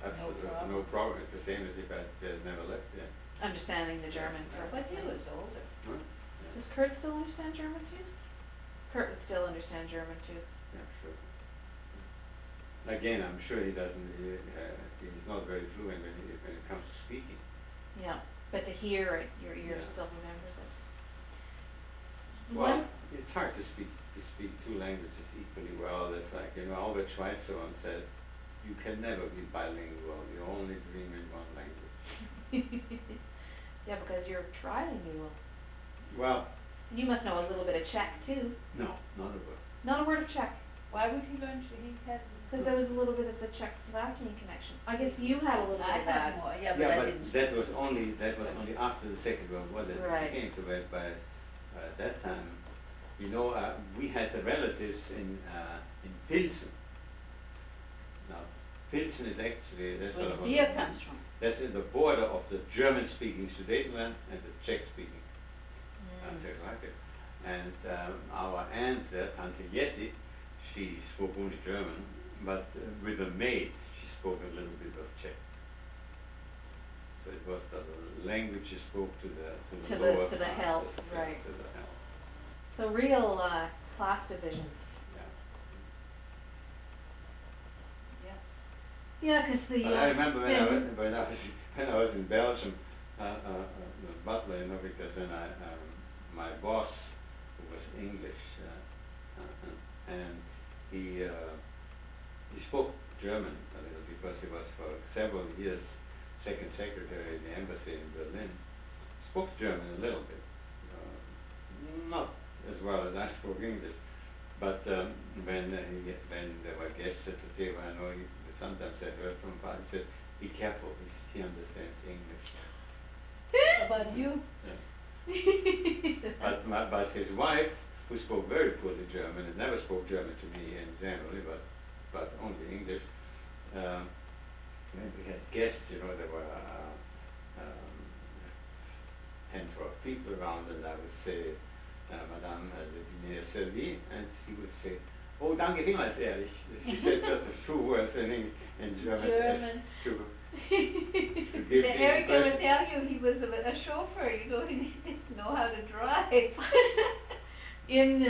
absolutely problem. no problem. It's the same as if I had never left. Yeah. Understanding the German But perfectly. he was older. Huh? Does Kurt still understand German too? Kurt would still understand German too. Yeah, sure. Again, I'm sure he doesn't. He's not very fluent when it comes to speaking. Yeah. But to hear it, your ear Yeah. still remembers it. Well, it's hard to speak two languages equally well. It's like, you know, Albert Schweitzer once says, you can never be bilingual. You only dream in one language. Yeah, because you're trilingual. Well, You must know a little bit of Czech too. no, not a word. Not a word of Czech. Why would he learn? He had. Because there was a little bit of the Czechoslovakian connection. I guess you had a little bit I of had that. more. Yeah, but Yeah, I but didn't. that speak was it. only after the Second World War that Right. it became so bad. By that time, you know, we had the relatives in Pilsen. Now, Pilsen is actually that's Where sort the of beer comes from. That's in the border of the German-speaking Sudetenland and the Czech-speaking Mm. Czechoslovakia. And our aunt there, Tante Yeti, she spoke only German, but with a maid, she spoke a little bit of Czech. So it was the language she spoke to the lower to the classes, help, yeah, right. to the help. So real class divisions. Yeah. Yeah. Yeah, because the But I remember when Finn- when I was in Belgium, the butler, you know, because when my boss, who was English, and he spoke German a little because he was for several years second secretary in the embassy in Berlin. Spoke German a little bit, not as well as I spoke English. But when there were guests at the table, I know sometimes I heard from Pat, he said, be careful, he understands English. About you? But his wife, who spoke very poorly German and never spoke German to me in generally, but only English, when we had guests, there were 10, 12 people around, and I would say, Madame le dîner servie, and she would say, oh, danke vielmals, ehrlich. She said just a few words in German. German. To give the Eric, I would impression. tell you, he was a chauffeur, he didn't know how to drive. In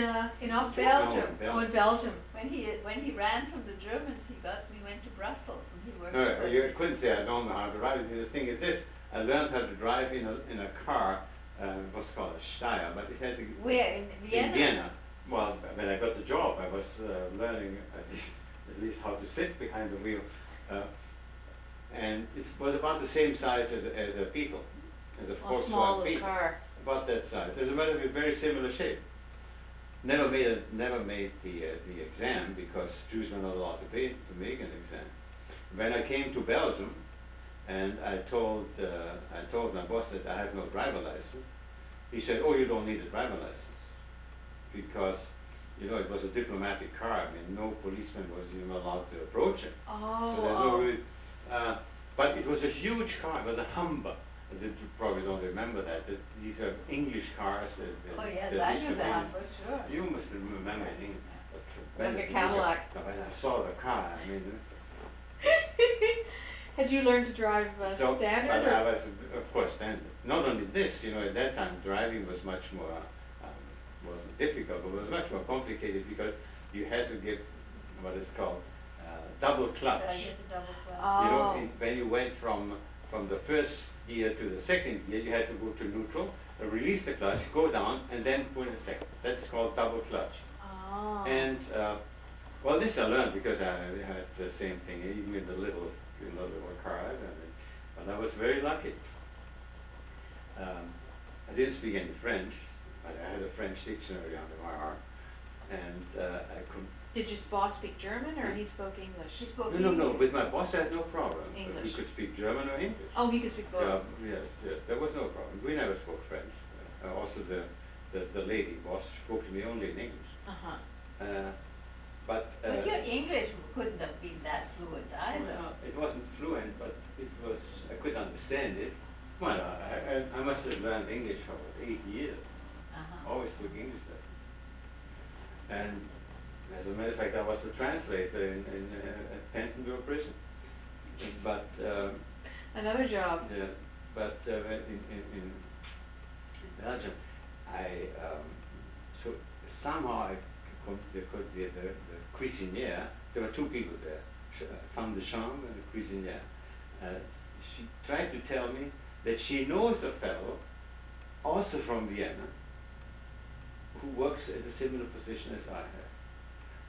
Austria? Belgium. No, Oh, in Belgium. When he ran from the Germans, we went to Brussels and he worked No, for you couldn't say I don't know how to drive. The thing is this, I learned how to drive in a car, what's called a Steyr, but it had to Where, in Vienna? in Vienna. Well, when I got the job, I was learning at least how to sit behind the wheel. And it was about the same size as a Beetle, as a A small Volkswagen little Beetle. car. About that size. As a matter of fact, very similar shape. Never made the exam because Jews were not allowed to make an exam. When I came to Belgium, and I told my boss that I have no driver license, he said, "Oh, you don't need a driver license because it was a diplomatic car. I mean, no policeman was even allowed to approach it. Oh. So there's no real, but it was a huge car. It was a Humber. You probably don't remember that. These are English cars. Oh yes, I knew that, for sure. You must remember it. Like a Cadillac. When I saw the car, I mean. Had you learned to drive standard? But I Or? was, of course, standard. Not only this, at that time driving was much more, wasn't difficult, but it was much more complicated because you had to give what is called double clutch. I get the double clutch. Oh. When you went from the first gear to the second gear, you had to go to neutral, release the clutch, go down, and then put it second. That's called double clutch. Oh. And well, this I learned because I had the same thing, even in the little car. But I was very lucky. I didn't speak any French, but I had a French dictionary under my arm, and I could. Did your boss speak German or he spoke English? She spoke No. English. With my boss, I had no problem. English. He could speak German or English. Oh, he could speak both. Yes, there was no problem. We never spoke French. Also, the lady boss spoke to me only in English. Uh-huh. But But your English couldn't have been that fluent either. well, it wasn't fluent, but I could understand it. Well, I must have learned English for 8 years. Uh-huh. Always took English lessons. And as a matter of fact, I was the translator at Pentonville Prison. But Another job. yeah, but in Belgium, so somehow the cuisinière. There were two people there, femme de chambre and a cuisinière. She tried to tell me that she knows a fellow, also from Vienna, who works at a similar position as I have.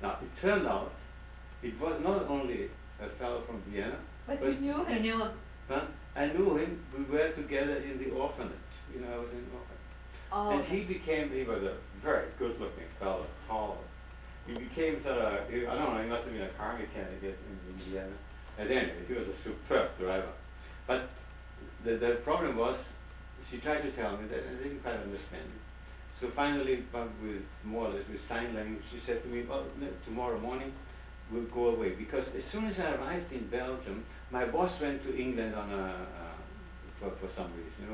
Now it turned out it was not only a fellow from Vienna, But But you knew You him. knew him. but I knew him. We were together in the orphanage. I was in the orphanage. Oh. And he was a very good-looking fellow, tall. He became sort of, I don't know, he must have been a car mechanic in Indiana. At any rate, he was a superb driver. But the problem was, she tried to tell me that I didn't quite understand it. So finally, but with more or less with sign language, she said to me, well, tomorrow morning we'll go away. Because as soon as I arrived in Belgium, my boss went to England on for some reason.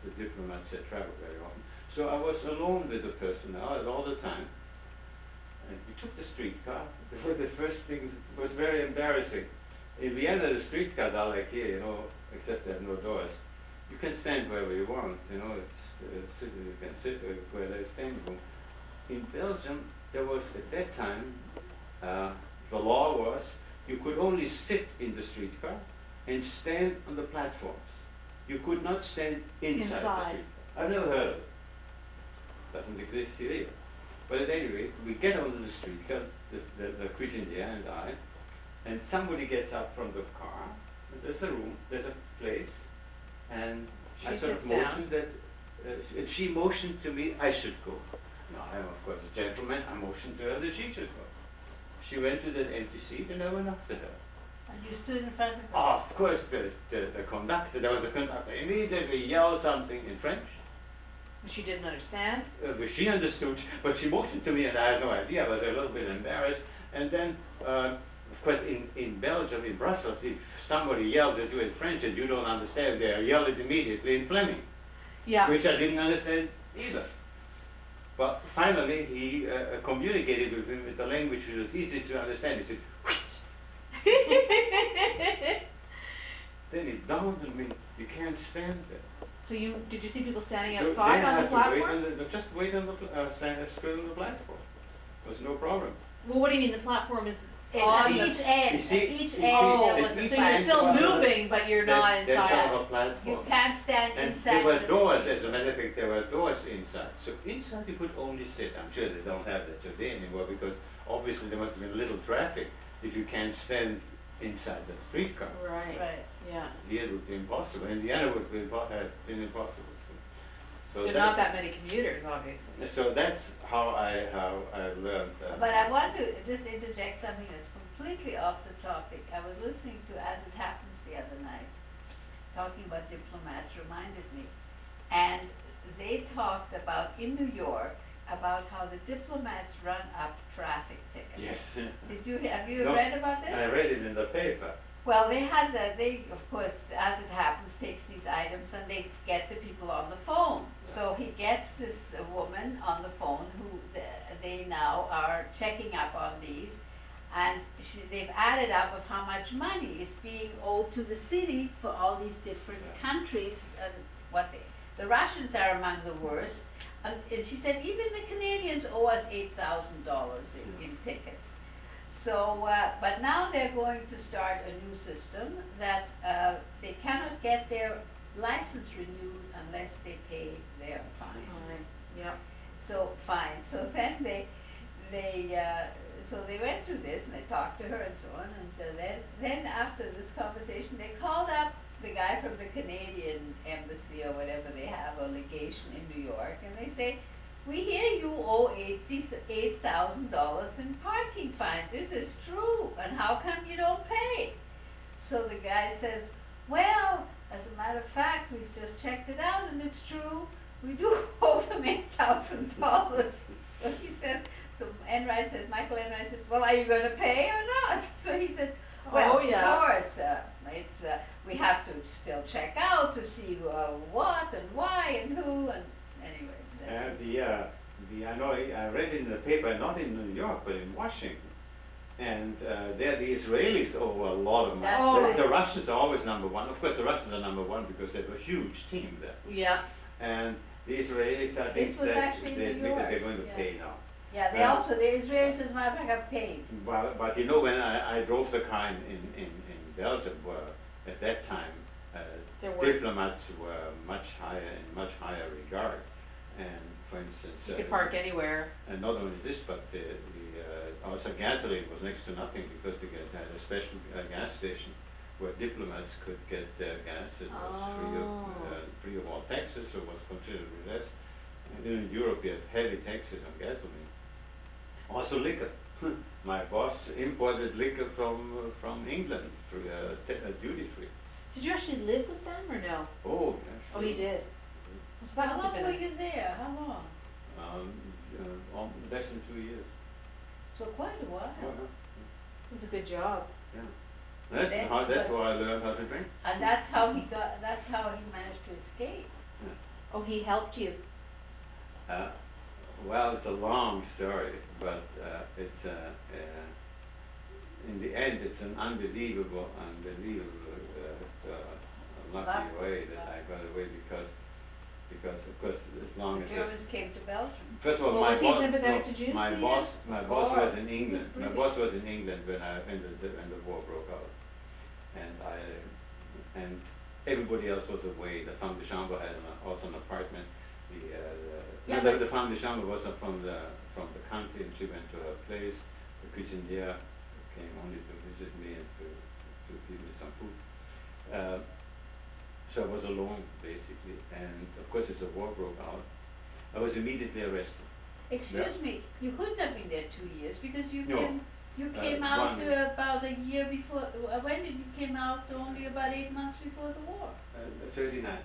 The diplomats had traveled very often. So I was alone with the personnel all the time. And we took the streetcar. It was the first thing. It was very embarrassing. In Vienna, the streetcars are like here, except they have no doors. You can stand wherever you want, you can sit where there's standing room. In Belgium, there was at that time, the law was you could only sit in the streetcar and stand on the platforms. You could not stand inside the Inside. streetcar. I've never heard of it. Doesn't exist here either. But at any rate, we get onto the streetcar, the cuisinière and I, and somebody gets up from the car, and there's a room, there's a place, and I She sort of sits down. motioned that, and she motioned to me I should go. Now, I am of course a gentleman, I motioned to her that she should go. She went to that empty seat and I went after her. And you stood in front of her? Of course, the conductor, there was a conductor, immediately yelled something in French, She didn't understand. which she understood, but she motioned to me and I had no idea. I was a little bit embarrassed. And then, of course, in Belgium, in Brussels, if somebody yells at you in French and you don't understand, they yell it immediately in Fleming, Yeah. which I didn't understand either. But finally, he communicated with him with a language which was easy to understand. He said, then it dawned on me, you can't stand there. So did you see people standing So outside then I on the had to wait platform? just wait on the, stand straight on the platform. Was no problem. Well, what do you mean, the platform is At on each the, end, You see- at each you end, see, there at was a each so you're end still was a- moving, but you're not There's inside. sort of a You platform. can't stand And inside. there were with the doors, seat. as a matter of fact, there were doors inside. So inside you could only sit. I'm sure they don't have that today anymore because obviously there must have been little traffic if you can't stand inside the streetcar. Right, Right. yeah. Here it would be impossible. Indiana would be have been impossible. So There are not that many commuters, obviously. So that's how I learned. But I want to just interject something that's completely off the topic. I was listening to As It Happens the other night, talking about diplomats reminded me. And they talked about, in New York, about how the diplomats run up traffic tickets. Yes, Have you No, read about this? I read it in the paper. Well, they of course, As It Happens, takes these items and they get the people on the phone. So he gets this woman on the phone who they now are checking up on these. And they've added up of how much money is being owed to the city for all these different countries and the Russians are among the worst. And she said even the Canadians owe us $8,000 in tickets. So, but now they're going to start a new system that they cannot get their license renewed unless they pay their fines. Yep. So fine. So then so they went through this and they talked to her and so on. And then after this conversation, they called up the guy from the Canadian embassy or whatever they have, or legation in New York, and they say, we hear you owe $8,000 in parking fines. Is this true? And how come you don't pay? So the guy says, well, as a matter of fact, we've just checked it out and it's true. We do owe them $8,000. So he says, Michael Enright says, well, are you going to pay or not? So he says, well, of course, it's we have to still check out to see what and why and who and anyway. I know I read it in the paper, not in New York, but in Washington. And there the Israelis owe a lot of money. That's So right. the Russians are always number one. Of course, the Russians are number one because they have a huge team there. Yeah. And the Israelis, I think This was that actually in they New admit that York, they're going to yeah. pay now. Yeah, they also, the Israelis, as a matter of fact, have paid. But you know, when I drove the car in Belgium, where at that time There were, diplomats were much higher regard. And for instance, you could park anywhere. and not only this, but also gasoline was next to nothing because they had a special gas station where diplomats could get their gas. It was free of all taxes, so it was considerably less. And in Europe, you had heavy taxes on gasoline. Also liquor. My boss imported liquor from England through duty free. Did you actually live with them or no? Oh, yeah, sure. Oh, you did? So that How must have long been were you there? How long? Less than 2 years. So quite a while. it was a good job. That's Then- that's how I learned how to drink. And that's how he managed to escape. Oh, he helped you. Well, it's a long story, but it's in the end, it's an unbelievable lucky way that I got away because of course as long The as Germans came to Belgium. first of all Well, my was he boss sympathetic to Jews my then? boss Of was course. in He England. was My brilliant. boss was in England when the war broke out, and everybody else was away. The femme de chambre had also an apartment. The femme de chambre was from the country, and she went to her place. The cuisinière came only to visit me and to give me some food. So I was alone basically, and of course as the war broke out, I was immediately arrested. Excuse me, you couldn't have been there 2 years because you No. came You came out one- about a year before, when did you came out? Only about 8 months before the war. 39,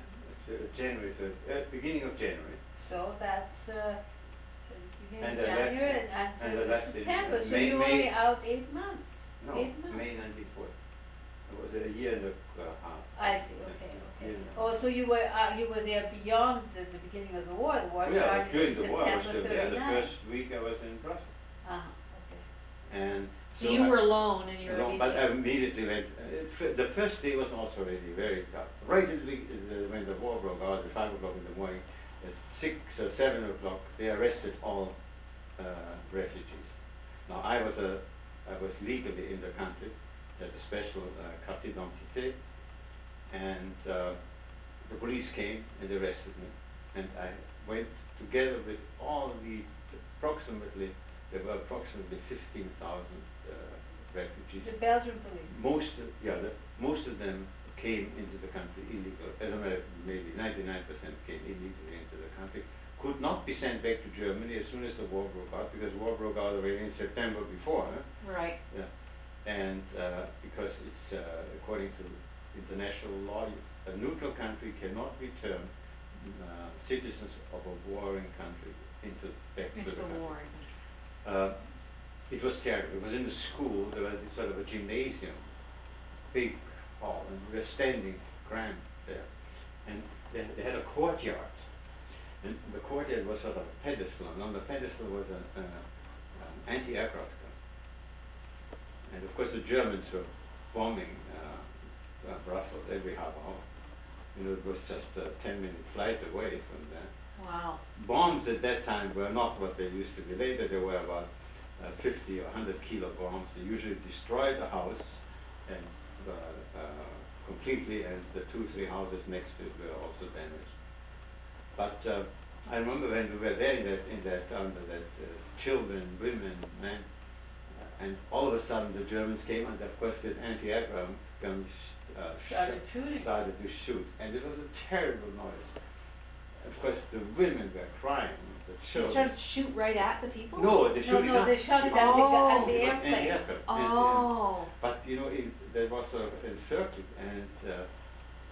January 3rd, beginning of January. So that's beginning And of I left January in- and and I so left in, September, so May- you were May- only out 8 months. No, 8 months. May 94. It was a year and a half. I see, okay, okay. Yeah. Oh, so you were there beyond the beginning of the war. The war Yeah, started during in the war, I was September still there. The 39. first week I was in Brussels. Okay. And So you I- were alone and you were No, but I immediately. immediately went. The first day was also already very tough. Right at when the war broke out, at 5 o'clock in the morning, at 6 or 7 o'clock, they arrested all refugees. Now I was legally in the country, had a special carte d'identité, and the police came and arrested me, and I went together with all these there were approximately 15,000 refugees. The Belgian police. Most of them came into the country illegal. As a matter, maybe 99% came illegally into the country. Could not be sent back to Germany as soon as the war broke out, because war broke out already in September before. Right. And because it's according to international law, a neutral country cannot return citizens of a warring country back Into to the the country. war. It was terrible. It was in the school. There was this sort of a gymnasium, big hall, and we were standing cramped there. And they had a courtyard, and the courtyard was sort of a pedestal, and on the pedestal was an anti-aircraft gun. And of course the Germans were bombing Brussels every half hour. It was just a 10-minute flight away from there. Wow. Bombs at that time were not what they used to be later. They were about 50 or 100 kilo bombs. They usually destroyed a house and completely, and the 2-3 houses next to it were also damaged. But I remember when we were there under that children, women, men, and all of a sudden the Germans came, and of course the anti-aircraft guns started to shoot, and it was a terrible noise. Of course, the women were crying, the They children. started to shoot right at the people? No, they No, shot it no, up. they shot it at Oh. the It was airplanes. anti-aircraft. Oh. But there was sort of encircled, and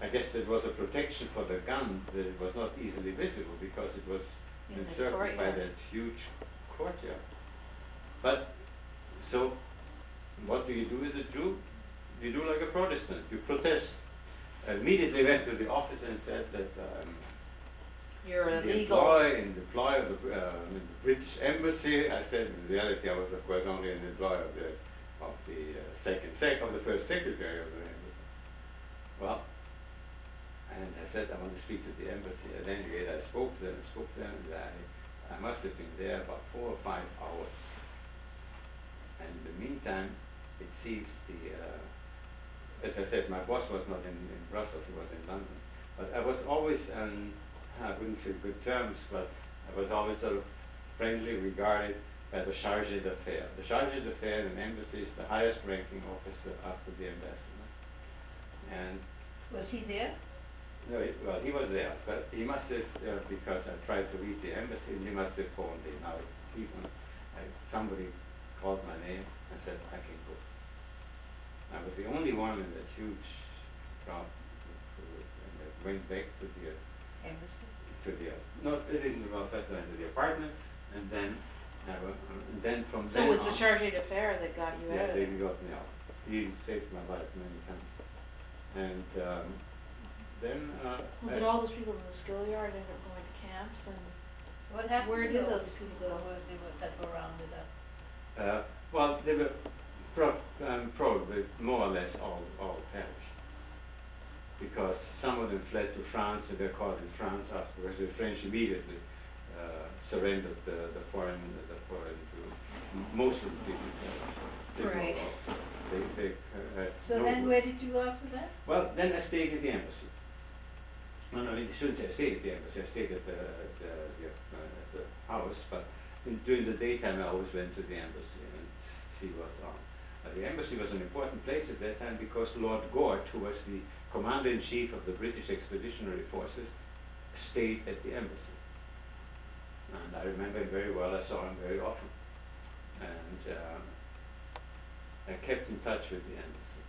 I guess there was a protection for the gun that it was not easily visible because it was In this encircled by courtyard. that huge courtyard. But so, what do you do as a Jew? You do like a Protestant. You protest. I immediately went to the office and said that You're in the illegal. employ of the British Embassy. I said in reality I was of course only an employee of the first secretary of the embassy. Well, and I said I want to speak to the embassy. At any rate, I spoke to them, and I must have been there about 4 or 5 hours. And in the meantime, it seems as I said, my boss was not in Brussels, he was in London. But I was always I wouldn't say good terms, but I was always sort of friendly regarded by the chargé d'affaires. The chargé d'affaires in an embassy is the highest ranking officer after the ambassador. And Was he there? no, well, he was there, but he must have, because I tried to read the embassy, he must have phoned in. Now, somebody called my name and said, I can go. I was the only one in that huge crowd and I went back to the Embassy. no, they didn't go first. I went to the apartment, and then from So then it was on, the chargé d'affaires that got you yeah, out of they there? got me out. He saved my life many times. And then Well, did all those people in the schoolyard end up going to camps and What happened where to did those those people people go? that were rounded up? well, they were probably more or less all perished. Because some of them fled to France and were caught in France afterwards. The French immediately surrendered the foreign Jews. Most of the people perished. If not Right. all. They So no then good. where did you go after that? Well, then I stayed at the embassy. No, I shouldn't say I stayed at the embassy. I stayed at the house, but during the daytime I always went to the embassy and see what's on. The embassy was an important place at that time because Lord Gort, who was the commander-in-chief of the British Expeditionary Forces, stayed at the embassy. And I remember him very well. I saw him very often. And I kept in touch with the embassy.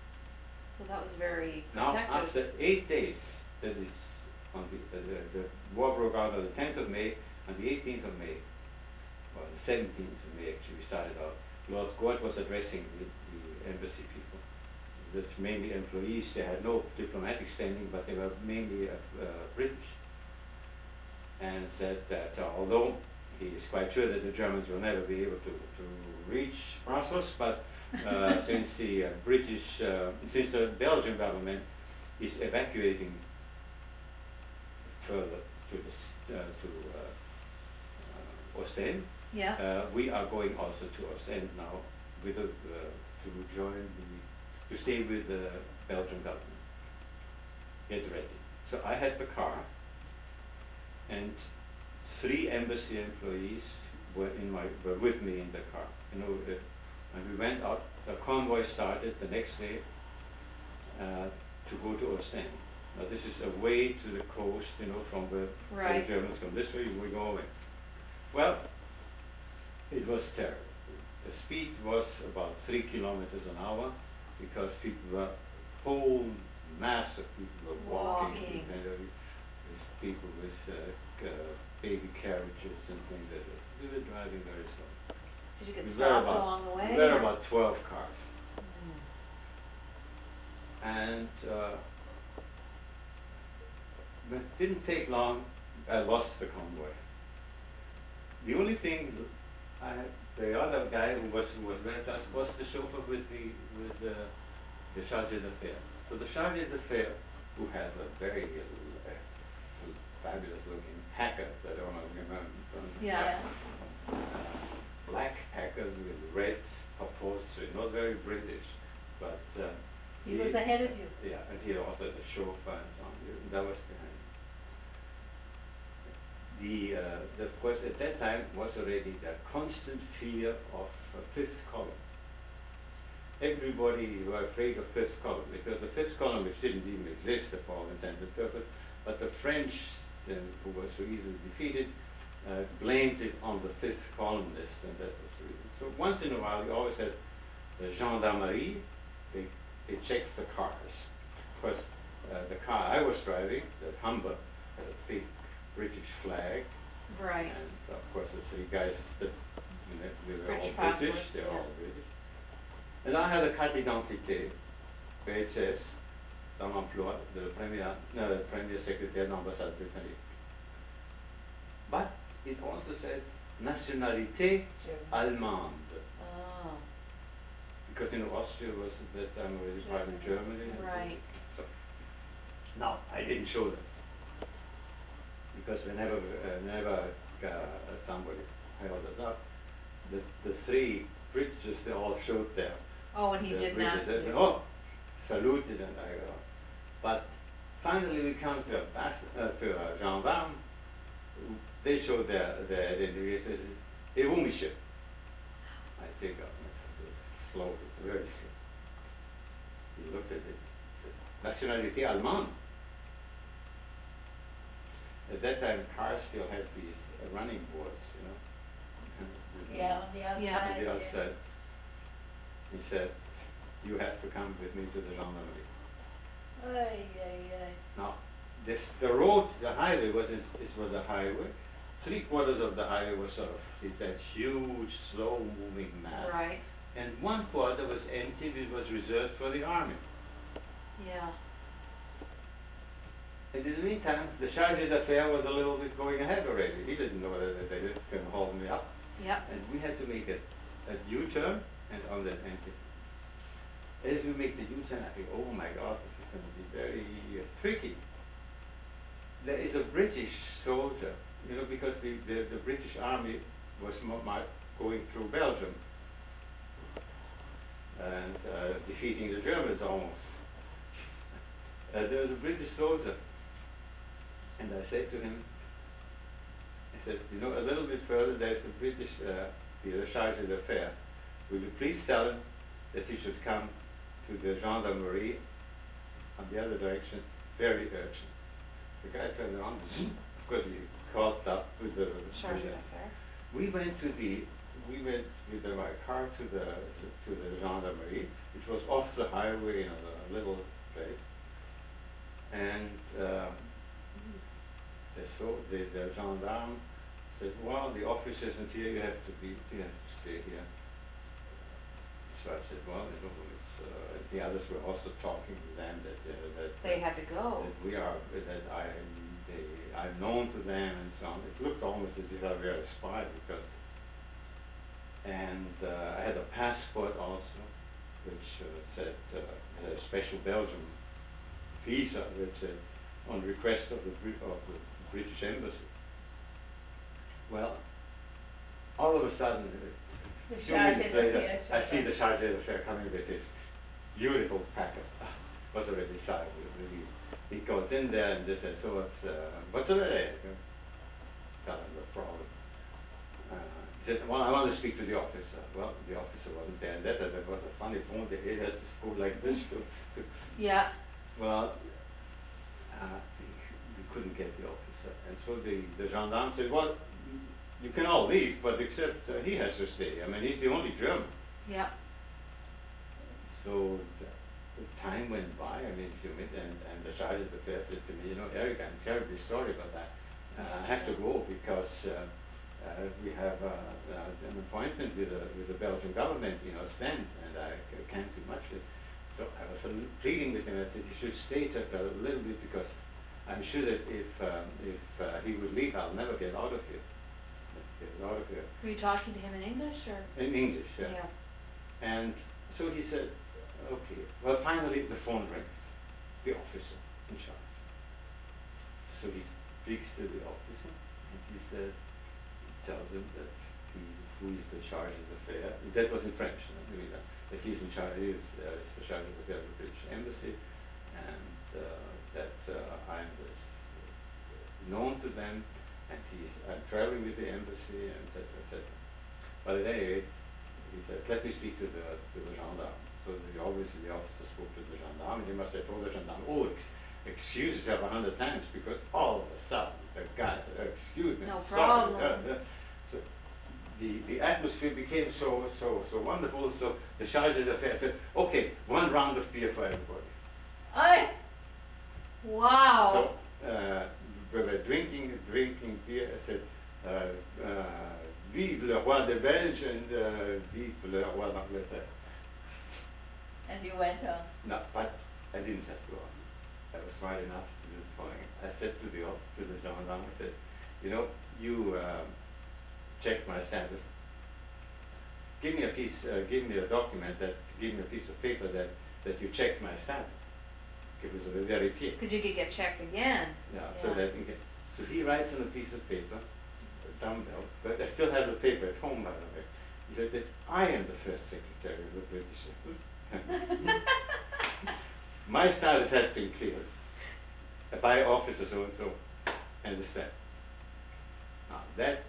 So that was very Now, protective. after 8 days, that is, on the war broke out on the 10th of May, on the 18th of May, or the 17th of May actually, we started out. Lord Gort was addressing the embassy people. That's mainly employees. They had no diplomatic standing, but they were mainly British. And said that although he is quite sure that the Germans will never be able to reach Brussels, but since the since the Belgian government is evacuating further to Ostend, Yeah, we are going also to Ostend now with to stay with the Belgian government. Get ready. So I had the car, and 3 embassy employees were with me in the car. You know, and we went out. The convoy started the next day to go to Ostend. Now this is away to the coast, you know, from where right. the Germans come this way, we go away. Well, it was terrible. The speed was about 3 kilometers an hour because whole mass of people were walking. Walking. And there's people with baby carriages and things like that. We were driving very slow. Did you get We were stopped about- along the way? We were or- about 12 cars. Mm. And but it didn't take long, I lost the convoy. The only thing the other guy who was very close was the chauffeur with the chargé d'affaires. So the chargé d'affaires, who had a very fabulous looking Packard, I don't know if you remember. Yeah. Black Packard with red upholstery, not very British, but He was ahead of you. yeah, and he also had a chauffeur and so on. That was behind. Of course, at that time was already the constant fear of a 5th column. Everybody were afraid of 5th column because the 5th column, which didn't even exist for all intended purpose, but the French, who were so easily defeated, blamed it on the 5th columnist, and that was the reason. So once in a while, we always had the gendarmerie. They checked the cars. Of course, the car I was driving, that Humber, had a big British flag, Right. and of course the 3 guys that we were all British British, passports, they were yeah. all British. And I had a carte d'identité where it says dans l'emploi de premier secrétaire d'ambassade britannique. But it also said nationalité German. allemande, Oh. because Austria was at that time already part of Germany. Right. So now I didn't show them because whenever somebody held us up, the 3 British, they all showed their Oh, and he didn't ask They said, you. oh, saluted, and I go. But finally we come to a gendarme. They show their identity. Says, "Et vous, monsieur?" I take up slowly, very slow. He looked at it. Says, "Nationalité allemande." At that time, cars still had these running boards, you know. Yeah, on the outside. Yeah. On the outside. He said, "You have to come with me to the gendarmerie." Ay, ay, ay. Now, the road, the highway was a highway. 3/4 of the highway was sort of that huge, slow-moving mass, Right. and 1/4 was empty. It was reserved for the army. Yeah. And in the meantime, the chargé d'affaires was a little bit going ahead already. He didn't know whether they were going to hold me up, Yep. and we had to make a U-turn, and on that empty. As we make the U-turn, I think, oh my God, this is going to be very tricky. There is a British soldier, you know, because the British army was going through Belgium and defeating the Germans almost. There was a British soldier, and I said to him, I said, you know, a little bit further there's the British, the chargé d'affaires. Will you please tell him that he should come to the gendarmerie on the other direction, very urgent. The guy turned around, of course he caught up with the Chargé d'affaires. We went to the we went with my car to the gendarmerie, which was off the highway in a little place, and the gendarme said, "Well, the office isn't here. You have to stay here." So I said, "Well, it's, the others were also talking to them that They had to go. I'm known to them and so on." It looked almost as if I were a spy because, and I had a passport also, which said a special Belgium visa, which said on request of the British Embassy. Well, all of a sudden, The a few charge minutes d'affaires later, I showed see up. the charge d'affaires coming with his beautiful packet. Was already signed. He goes in there and they say, "So what's the matter?" Tell him the problem. He says, "Well, I want to speak to the officer." Well, the officer wasn't there, and that was a funny phone. He had to go like this to Yeah. well, we couldn't get the officer, and so the gendarme said, "Well, you can all leave, but except he has to stay. I mean, he's the only German." Yeah. So the time went by, I mean, a few minutes, and the charge d'affaires said to me, "You know, Eric, I'm terribly sorry about that. I have to go because we have an appointment with the Belgian government in Ostend, and I can't do much with it." So I was pleading with him. I said, "You should stay just a little bit because I'm sure that if he would leave, I'll never get out of here." Get out of here. Were you talking to him in English or? In English, yeah. And so he said, "Okay." Well, finally the phone rings. The officer in charge. So he speaks to the officer and he tells him that who is the charge d'affaires. That was in French, that he's in charge. He is the charge d'affaires of the British Embassy, and that I'm known to them, and I'm traveling with the embassy, and etc. etc. But at any rate, he says, "Let me speak to the gendarme." So obviously the officer spoke to the gendarme, and he must have told the gendarme, "Oh, excuse yourself 100 times," because all of a sudden the guy said, "Excuse me, No sorry." problem. So the atmosphere became so wonderful. So the charge d'affaires said, "Okay, one round of beer for everybody." Wow. So we were drinking beer. I said, "Vive le roi de Belge and vive le roi d'Angleterre." And you went on. No, but I didn't just go on. I was smart enough to do the following. I said to the gendarme, I said, "You know, you checked my status. Give me a piece of paper that you checked my status. It was a verifier." Because you could get checked again. Yeah, so Yeah. that you can, so he writes on a piece of paper, a dumbbell, but I still have the paper at home, by the way. He says that I am the first secretary of the British Embassy. My status has been cleared by officer so and so, understand. Now that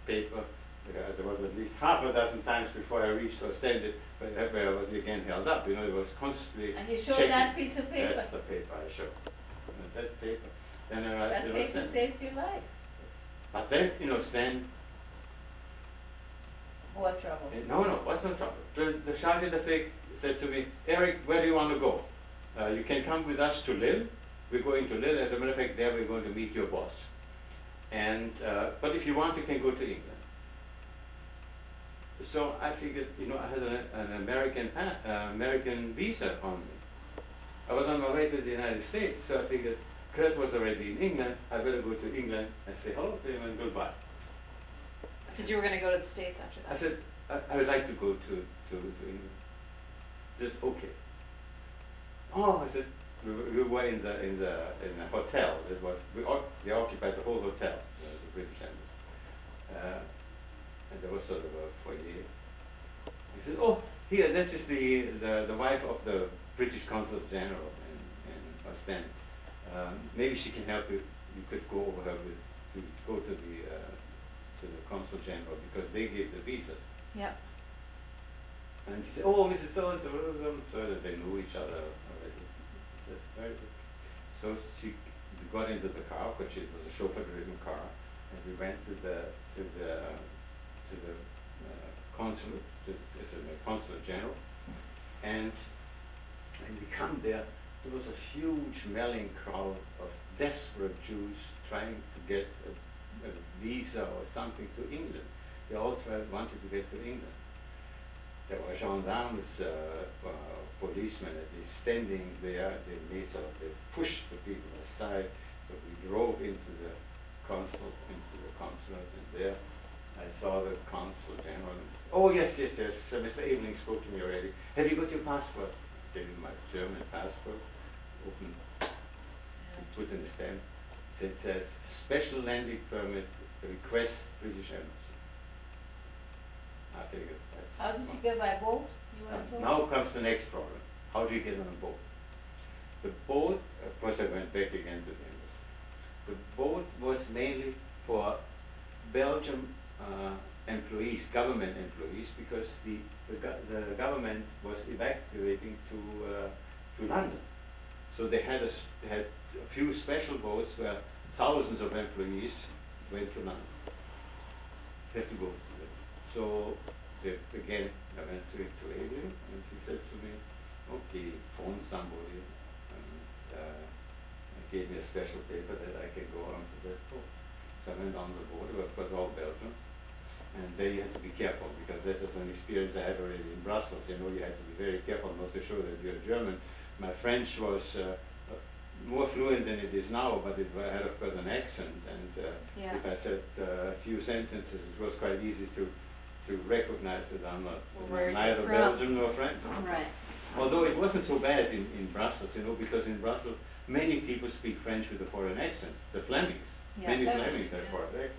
paper, there was at least half a dozen times before I reached Ostend where I was again held up. You know, it was constantly And you showed checking. that piece of paper. That's the paper I showed. And that paper. Then I arrived That in paper Ostend. saved your life. But then, Ostend, More trouble. no, what's no trouble? The charge d'affaires said to me, "Eric, where do you want to go? You can come with us to Lille. We're going to Lille. As a matter of fact, there we're going to meet your boss. And but if you want, you can go to England." So I figured, I had an American visa on me. I was on my way to the United States, so I figured Kurt was already in England. I better go to England and say hello to him and goodbye. Because you were going to go to the States after I that. said, I would like to go to England. Just okay. Oh, I said, we were in a hotel. They occupied the whole hotel, the British Embassy. And there was sort of a foyer. He said, "Oh, here, this is the wife of the British Consul General in Ostend. Maybe she can help you. You could go over her to go to the Consul General because they gave the visa." Yep. And he said, "Oh, Mrs. So-and-so," so that they knew each other already. He said, "Very good." So we got into the car, which it was a chauffeur-driven car, and we went to the consulate, as a consulate general, and when we come there was a huge melting crowd of desperate Jews trying to get a visa or something to England. They all wanted to get to England. There were gendarmes, policemen at least standing there. They pushed the people aside. So we drove into the consulate, and there I saw the consul general. And oh yes, Mr. Evening spoke to me already. Have you got your passport? I gave him my German passport. Open, put in the stamp. It says special landing permit request British Embassy. I figured that's. How did you go by boat? You went boat? Now comes the next problem. How do you get on a boat? The boat, of course I went back again to the embassy. The boat was mainly for Belgium employees, government employees, because the government was evacuating to London. So they had a few special boats where thousands of employees went to London. They have to go to them. So again, I went to Evelyn, and he said to me, okay, phone somebody, and gave me a special paper that I can go onto that boat. So I went on the boat. It was of course all Belgium, and there you had to be careful, because that was an experience I had already in Brussels. You know, you had to be very careful not to show that you're German. My French was more fluent than it is now, but it had of course an accent, and Yeah. if I said a few sentences, it was quite easy to recognize that I'm not Where you're neither from. Belgian nor French. Right. Although it wasn't so bad in Brussels, you know, because in Brussels many people speak French with a foreign accent. The Flemings, Yeah. many Yeah. Flemings have Yeah. foreign accent.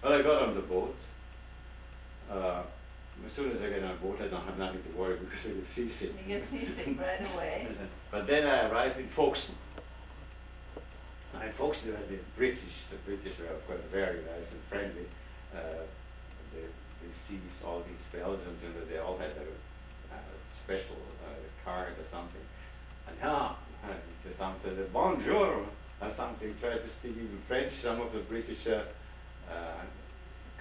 Well, I got on the boat. As soon as I get on board, I don't have nothing to worry because I get seasick. You get seasick right away. But then I arrived in Folkestone. Now in Folkestone was the British were of course very nice and friendly. They received all these Belgians, and they all had a special card or something. And some said bonjour or something, tried to speak even French, some of the British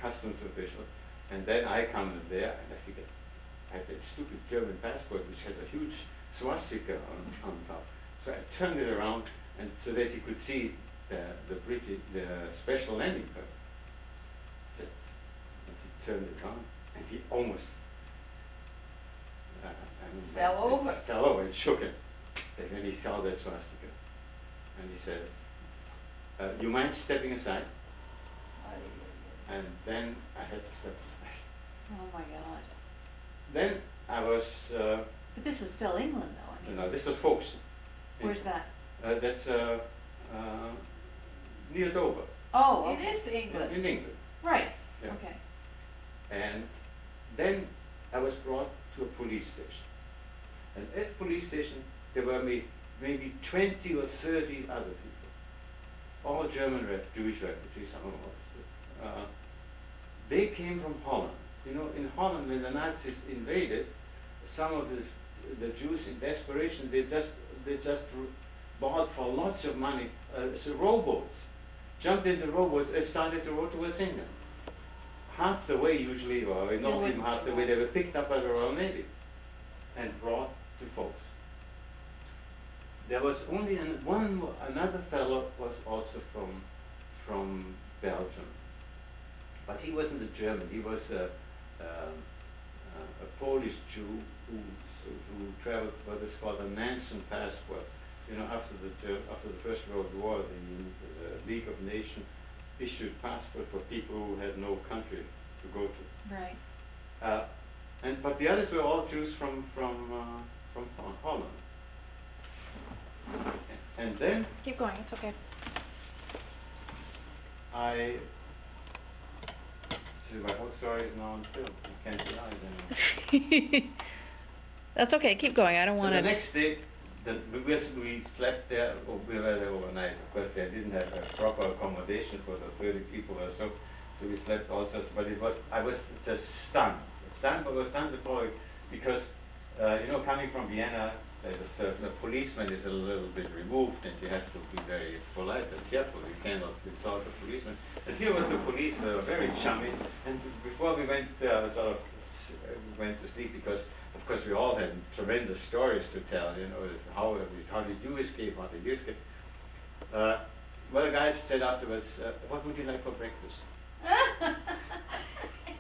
customs officials. And then I come in there, and I figured I had that stupid German passport which has a huge swastika on top. So I turned it around, and so that he could see the special landing permit. And he turned it on, and he almost Fell over. Fell over and shook it. And when he saw that swastika, and he says, "You mind stepping aside?" And then I had to step aside. Oh my God. Then I was, But this was still England though, I mean. no, this was Folkestone. Where's that? That's near Dover, Oh, It is England. in England. right, Yeah. okay. And then I was brought to a police station. And at the police station, there were maybe 20 or 30 other people, all German Jewish refugees, some of them. They came from Holland. You know, in Holland, when the Nazis invaded, some of the Jews in desperation, they just bought for lots of money rowboats, jumped into rowboats and started to row towards England. Half the way usually, or not even wouldn't half the way, they were picked up by the Royal Navy and brought to Folkestone. There was only another fellow was also from Belgium, but he wasn't a German. He was a Polish Jew who traveled what is called a Nansen passport. You know, after the First World War, the League of Nations issued passport for people who had no country to go to. Right. But the others were all Jews from Holland. And then Keep going, it's okay. see, my whole story is now on film. You can't see anymore. That's okay, keep going, I don't So wanna. the next day, we slept there, we were there overnight. Of course, they didn't have a proper accommodation for the 30 people or so, so we slept all sorts, but I was just stunned. But I was stunned before, because, you know, coming from Vienna, there's a certain, a policeman is a little bit removed and you have to be very polite and careful, you cannot insult a policeman. And here was the police, very chummy, and before we went, went to sleep, because of course we all had tremendous stories to tell, you know, how did you escape, how did you escape? Well, the guy said afterwards, what would you like for breakfast? I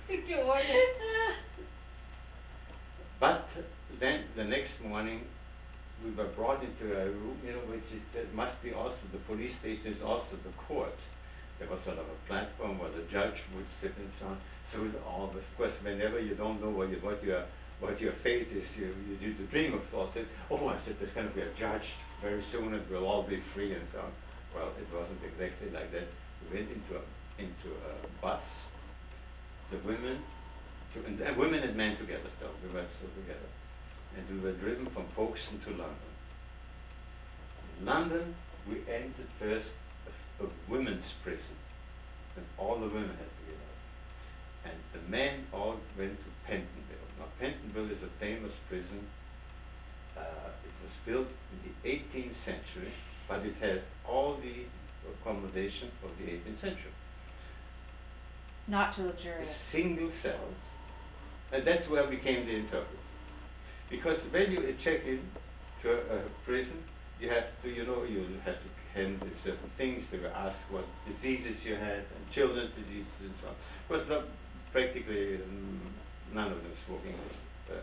took your order. But then the next morning we were brought into a room, you know, which is, it must be also, the police station is also the court. There was sort of a platform where the judge would sit and so on. So with all, of course, whenever you don't know what your fate is, you do the dream of thoughts. Oh, I said, there's going to be a judge very soon and we'll all be free and so on. Well, it wasn't exactly like that. We went into a bus. The women, women and men together still, we were still together. And we were driven from Folkestone to London. In London, we entered first a women's prison. And all the women had to get out. And the men all went to Pentonville. Now, Pentonville is a famous prison. It was built in the 18th century, but it had all the accommodation of the 18th century. Not too A luxurious. single cell, and that's where I became the interpreter. Because when you check in to a prison, you have to, you know, you have to handle certain things. They were asked what diseases you had, and children's diseases and so on. Of course, not practically none of them spoke English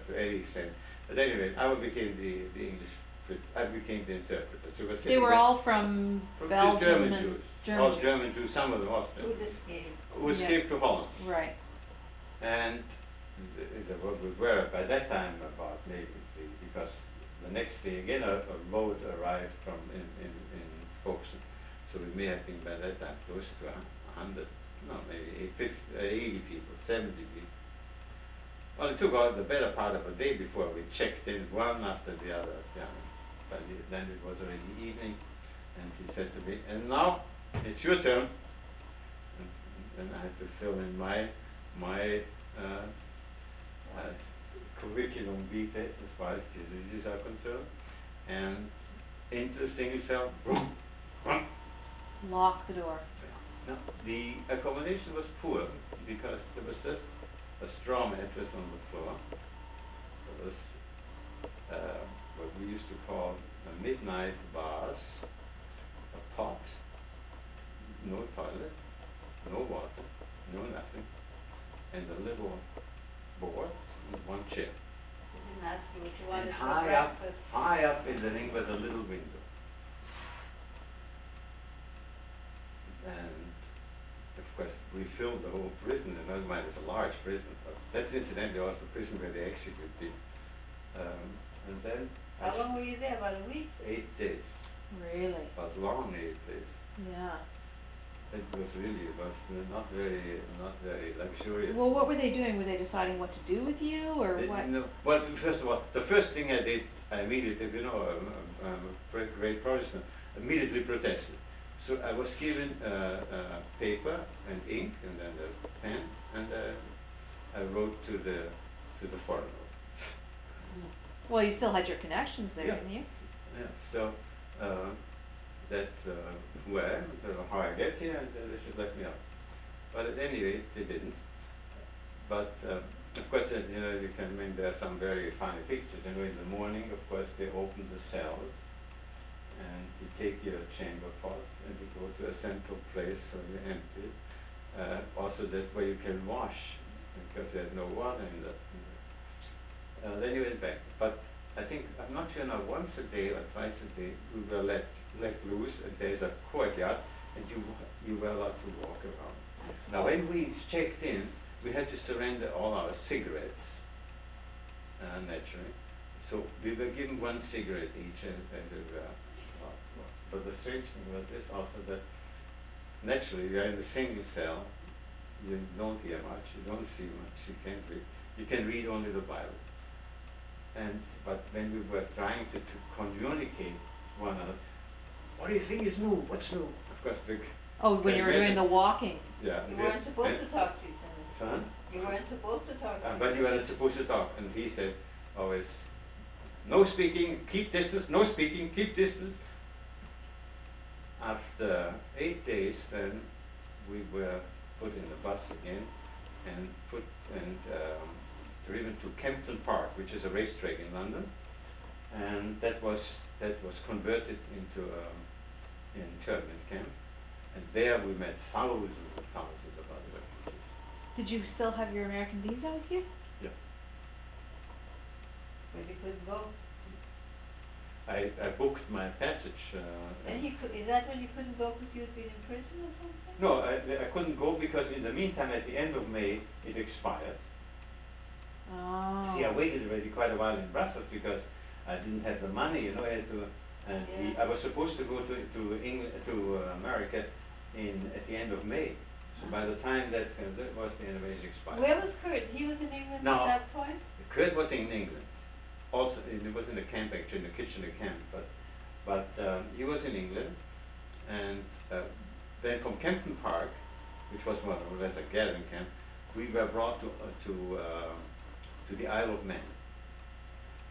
to any extent. But anyway, I became the English, I became the interpreter. So was They were all from Belgium German and Jews. German All Jews. German Jews, some of them Austrian, Who escaped? who escaped to Holland. Right. And what we were by that time about maybe, because the next day again a load arrived from in Folkestone. So we may have been by that time close to 100, no, maybe 80 people, 70 people. Well, it took all the better part of a day before we checked in one after the other. Yeah. But then it was already evening, and he said to me, and now it's your turn. And I had to fill in my curriculum vitae as far as diseases are concerned, and into a single cell, boom, boom. Lock the door. No, the accommodation was poor because there was just a straw mattress on the floor. There was what we used to call a midnight vase, a pot, no toilet, no water, no nothing, and a little board and one chair. I didn't ask you what you wanted And for breakfast. high up in the thing was a little window. And of course we filled the whole prison, and never mind, it's a large prison, but that's incidentally also the prison where they execute people. And then I How long were you there? About a week? 8 days, Really? but long 8 days. Yeah. It was really, it was not very luxurious. Well, what were they doing? Were they deciding what to do with you, or They what? didn't know. Well, first of all, the first thing I did, I immediately, you know, I'm a great Protestant, immediately protested. So I was given paper and ink and then a pen, and I wrote to the foreign office. Well, you still had your connections there, Yeah. didn't you? Yeah, so that who I am, how I get here, and they should let me out. But at any rate, they didn't. But of course, as you know, you can, I mean, there are some very funny pictures. You know, in the morning, of course, they open the cells, and you take your chamber pot, and you go to a central place where you empty it. Also, that's where you can wash, because there's no water in the. Then you went back. But I think, I'm not sure now, once a day or twice a day, we were let loose, and there's a courtyard, and you were allowed to walk around. That's Now, cool. when we checked in, we had to surrender all our cigarettes, naturally. So we were given one cigarette each, and we were. But the strange thing was this also, that naturally you are in a single cell, you don't hear much, you don't see much, you can't read. You can read only the Bible. But when we were trying to communicate one another, what do you think is new? What's new? Of course, Oh, when Can you were you doing the walking. yeah. You weren't supposed to talk to each other. Huh? You weren't supposed to talk to each But you other. were not supposed to talk, and he said, always, no speaking, keep distance, no speaking, keep distance. After 8 days, then we were put in the bus again and driven to Kempton Park, which is a racetrack in London, and that was converted into internment camp, and there we met thousands and thousands of other refugees. Did you still have your American visa with you? But you couldn't go. I booked my passage. Is that when you couldn't go because you had been in prison or something? No, I couldn't go because in the meantime, at the end of May, it expired. Oh. See, I waited already quite a while in Brussels because I didn't have the money, I had to, and Yeah. I was supposed to go to England, to America at the end of May. So by the time that was the end of May, it expired. Where was Kurt? He was in England No. at that point? Kurt was in England. Also, he was in the camp actually, in the Kitchener camp, but he was in England, and then from Kempton Park, which was more or less a gathering camp, we were brought to the Isle of Man.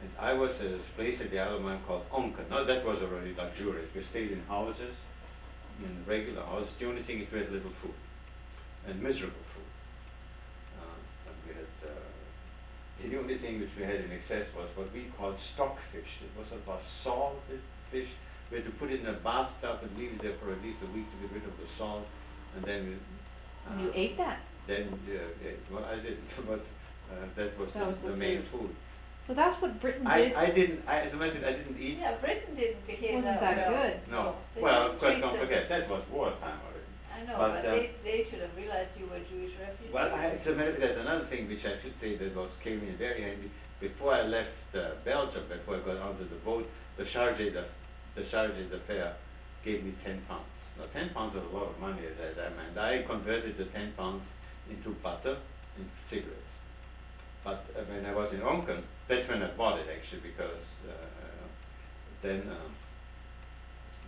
And I was at this place at the Isle of Man called Onken. Now that was already luxurious. We stayed in houses, in regular houses. The only thing is we had little food, and miserable food. And we had, the only thing which we had in excess was what we called stockfish. It was about salted fish. We had to put it in a bathtub and leave it there for at least a week to get rid of the salt. And then we, And you ate that? then, well, I didn't, but that was That was the the main food. food. So that's what Britain did. I didn't, as a matter of fact, I didn't eat. Yeah, Britain didn't behave Wasn't that that well. good? No. They Well, didn't of course, treat don't them- forget, that was wartime already. I know, But, but they should have realized you were Jewish refugees. Well, as a matter of fact, there's another thing which I should say that came in very handy. Before I left Belgium, before I got onto the boat, the charge d'affaires gave me 10 pounds. Now, 10 pounds was a lot of money at that time, and I converted the 10 pounds into butter and cigarettes. But when I was in Onken, that's when I bought it actually, because then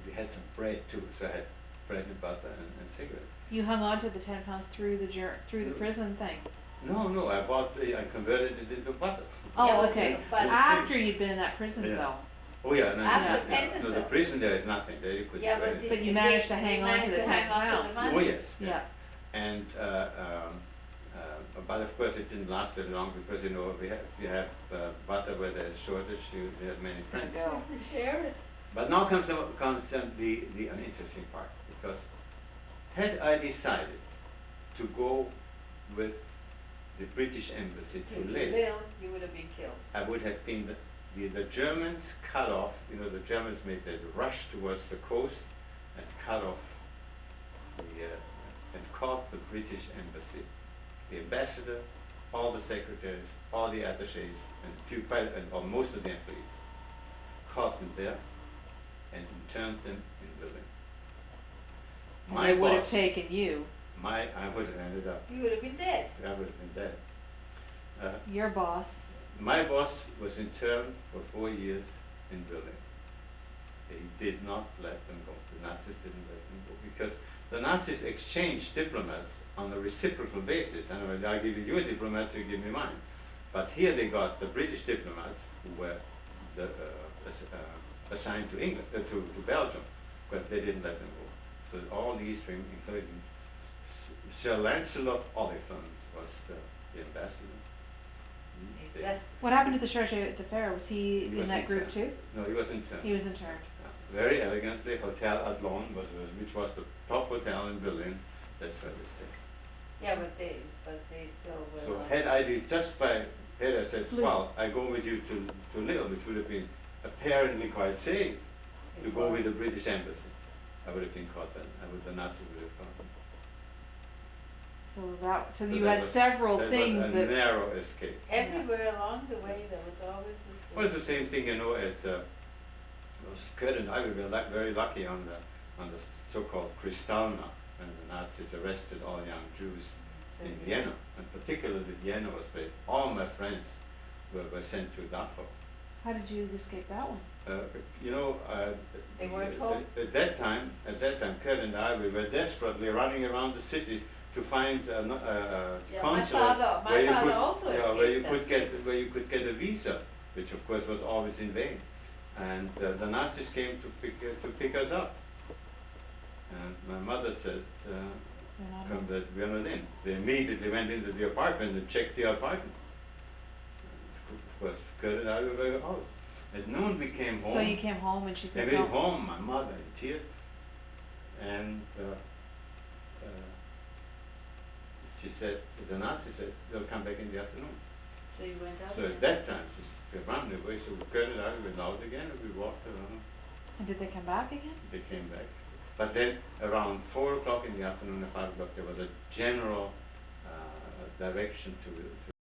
we had some bread too, so I had bread and butter and cigarettes. You hung on to the £10 through the prison thing. No, I converted it into butter. Oh, Yeah, but- okay. but- After you'd been in that prison Yeah. though. Oh yeah, no, After no, Pentonville. no, the prison there is nothing. There you could. Yeah, but But you managed to hang on to the 10 hang on to pounds. the oh money. yes. Yeah. And but of course it didn't last very long because we have butter where there's shortage. We have many friends. Go. Share it. But now comes the uninteresting part, because had I decided to go with the British Embassy to To live, Lille, you would have been killed. I would have been the Germans cut off. The Germans made that rush towards the coast and cut off and caught the British Embassy, the ambassador, all the secretaries, all the attachés, or most of the employees, caught them there and interned them in Berlin. And they would have taken you. I would have ended up. You would have been dead. I would have been dead. Your boss. My boss was interned for 4 years in Berlin. He did not let them go. The Nazis didn't let them go because the Nazis exchanged diplomats on a reciprocal basis. Anyway, I give you a diplomat, so you give me mine. But here they got the British diplomats who were assigned to England, to Belgium, but they didn't let them go. So all these things, including Sir Lancelot Oliphant, was the ambassador. It's just. What happened to the Charge d'Affaires? Was he in was that group interned. too? No, he was interned. He was interned. Very elegantly, Hotel Adlon, which was the top hotel in Berlin. That's where we stayed. Yeah, but they still were. So not- had I said, Flew. well, I go with you to Lille, which would have been apparently quite safe to it go was- with the British embassy, I would have been caught then. The Nazis would have caught me. So So you that had was- several That things was a that. narrow escape. Everywhere along the way, there was always this. Well, it's the same thing, Kurt and I were very lucky on the so-called Kristallnacht, when the Nazis arrested all young Jews So in you- Vienna, and particularly Vienna was great. All my friends were sent to Dachau. How did you escape that one? They weren't home? At that time, Kurt and I, we were desperately running around the city to find a Yeah, my consulate father where you could, also where you escaped could get a visa which of course was always in vain. And the Nazis came to pick us up. And my mother said, You're not "Come, home. that we are not in." They immediately went into the apartment and checked the apartment. Of course, Kurt and I were out. At noon we came home. So you came home and she They said, went no. home, my mother in tears, and she said, the Nazi said, they'll come back in the afternoon. So you went out So again? at that time, she ran away, so Kurt and I went out again, and we walked around. And did they come back again? They came back. But then around 4 o'clock in the afternoon and 5 o'clock, there was a general direction to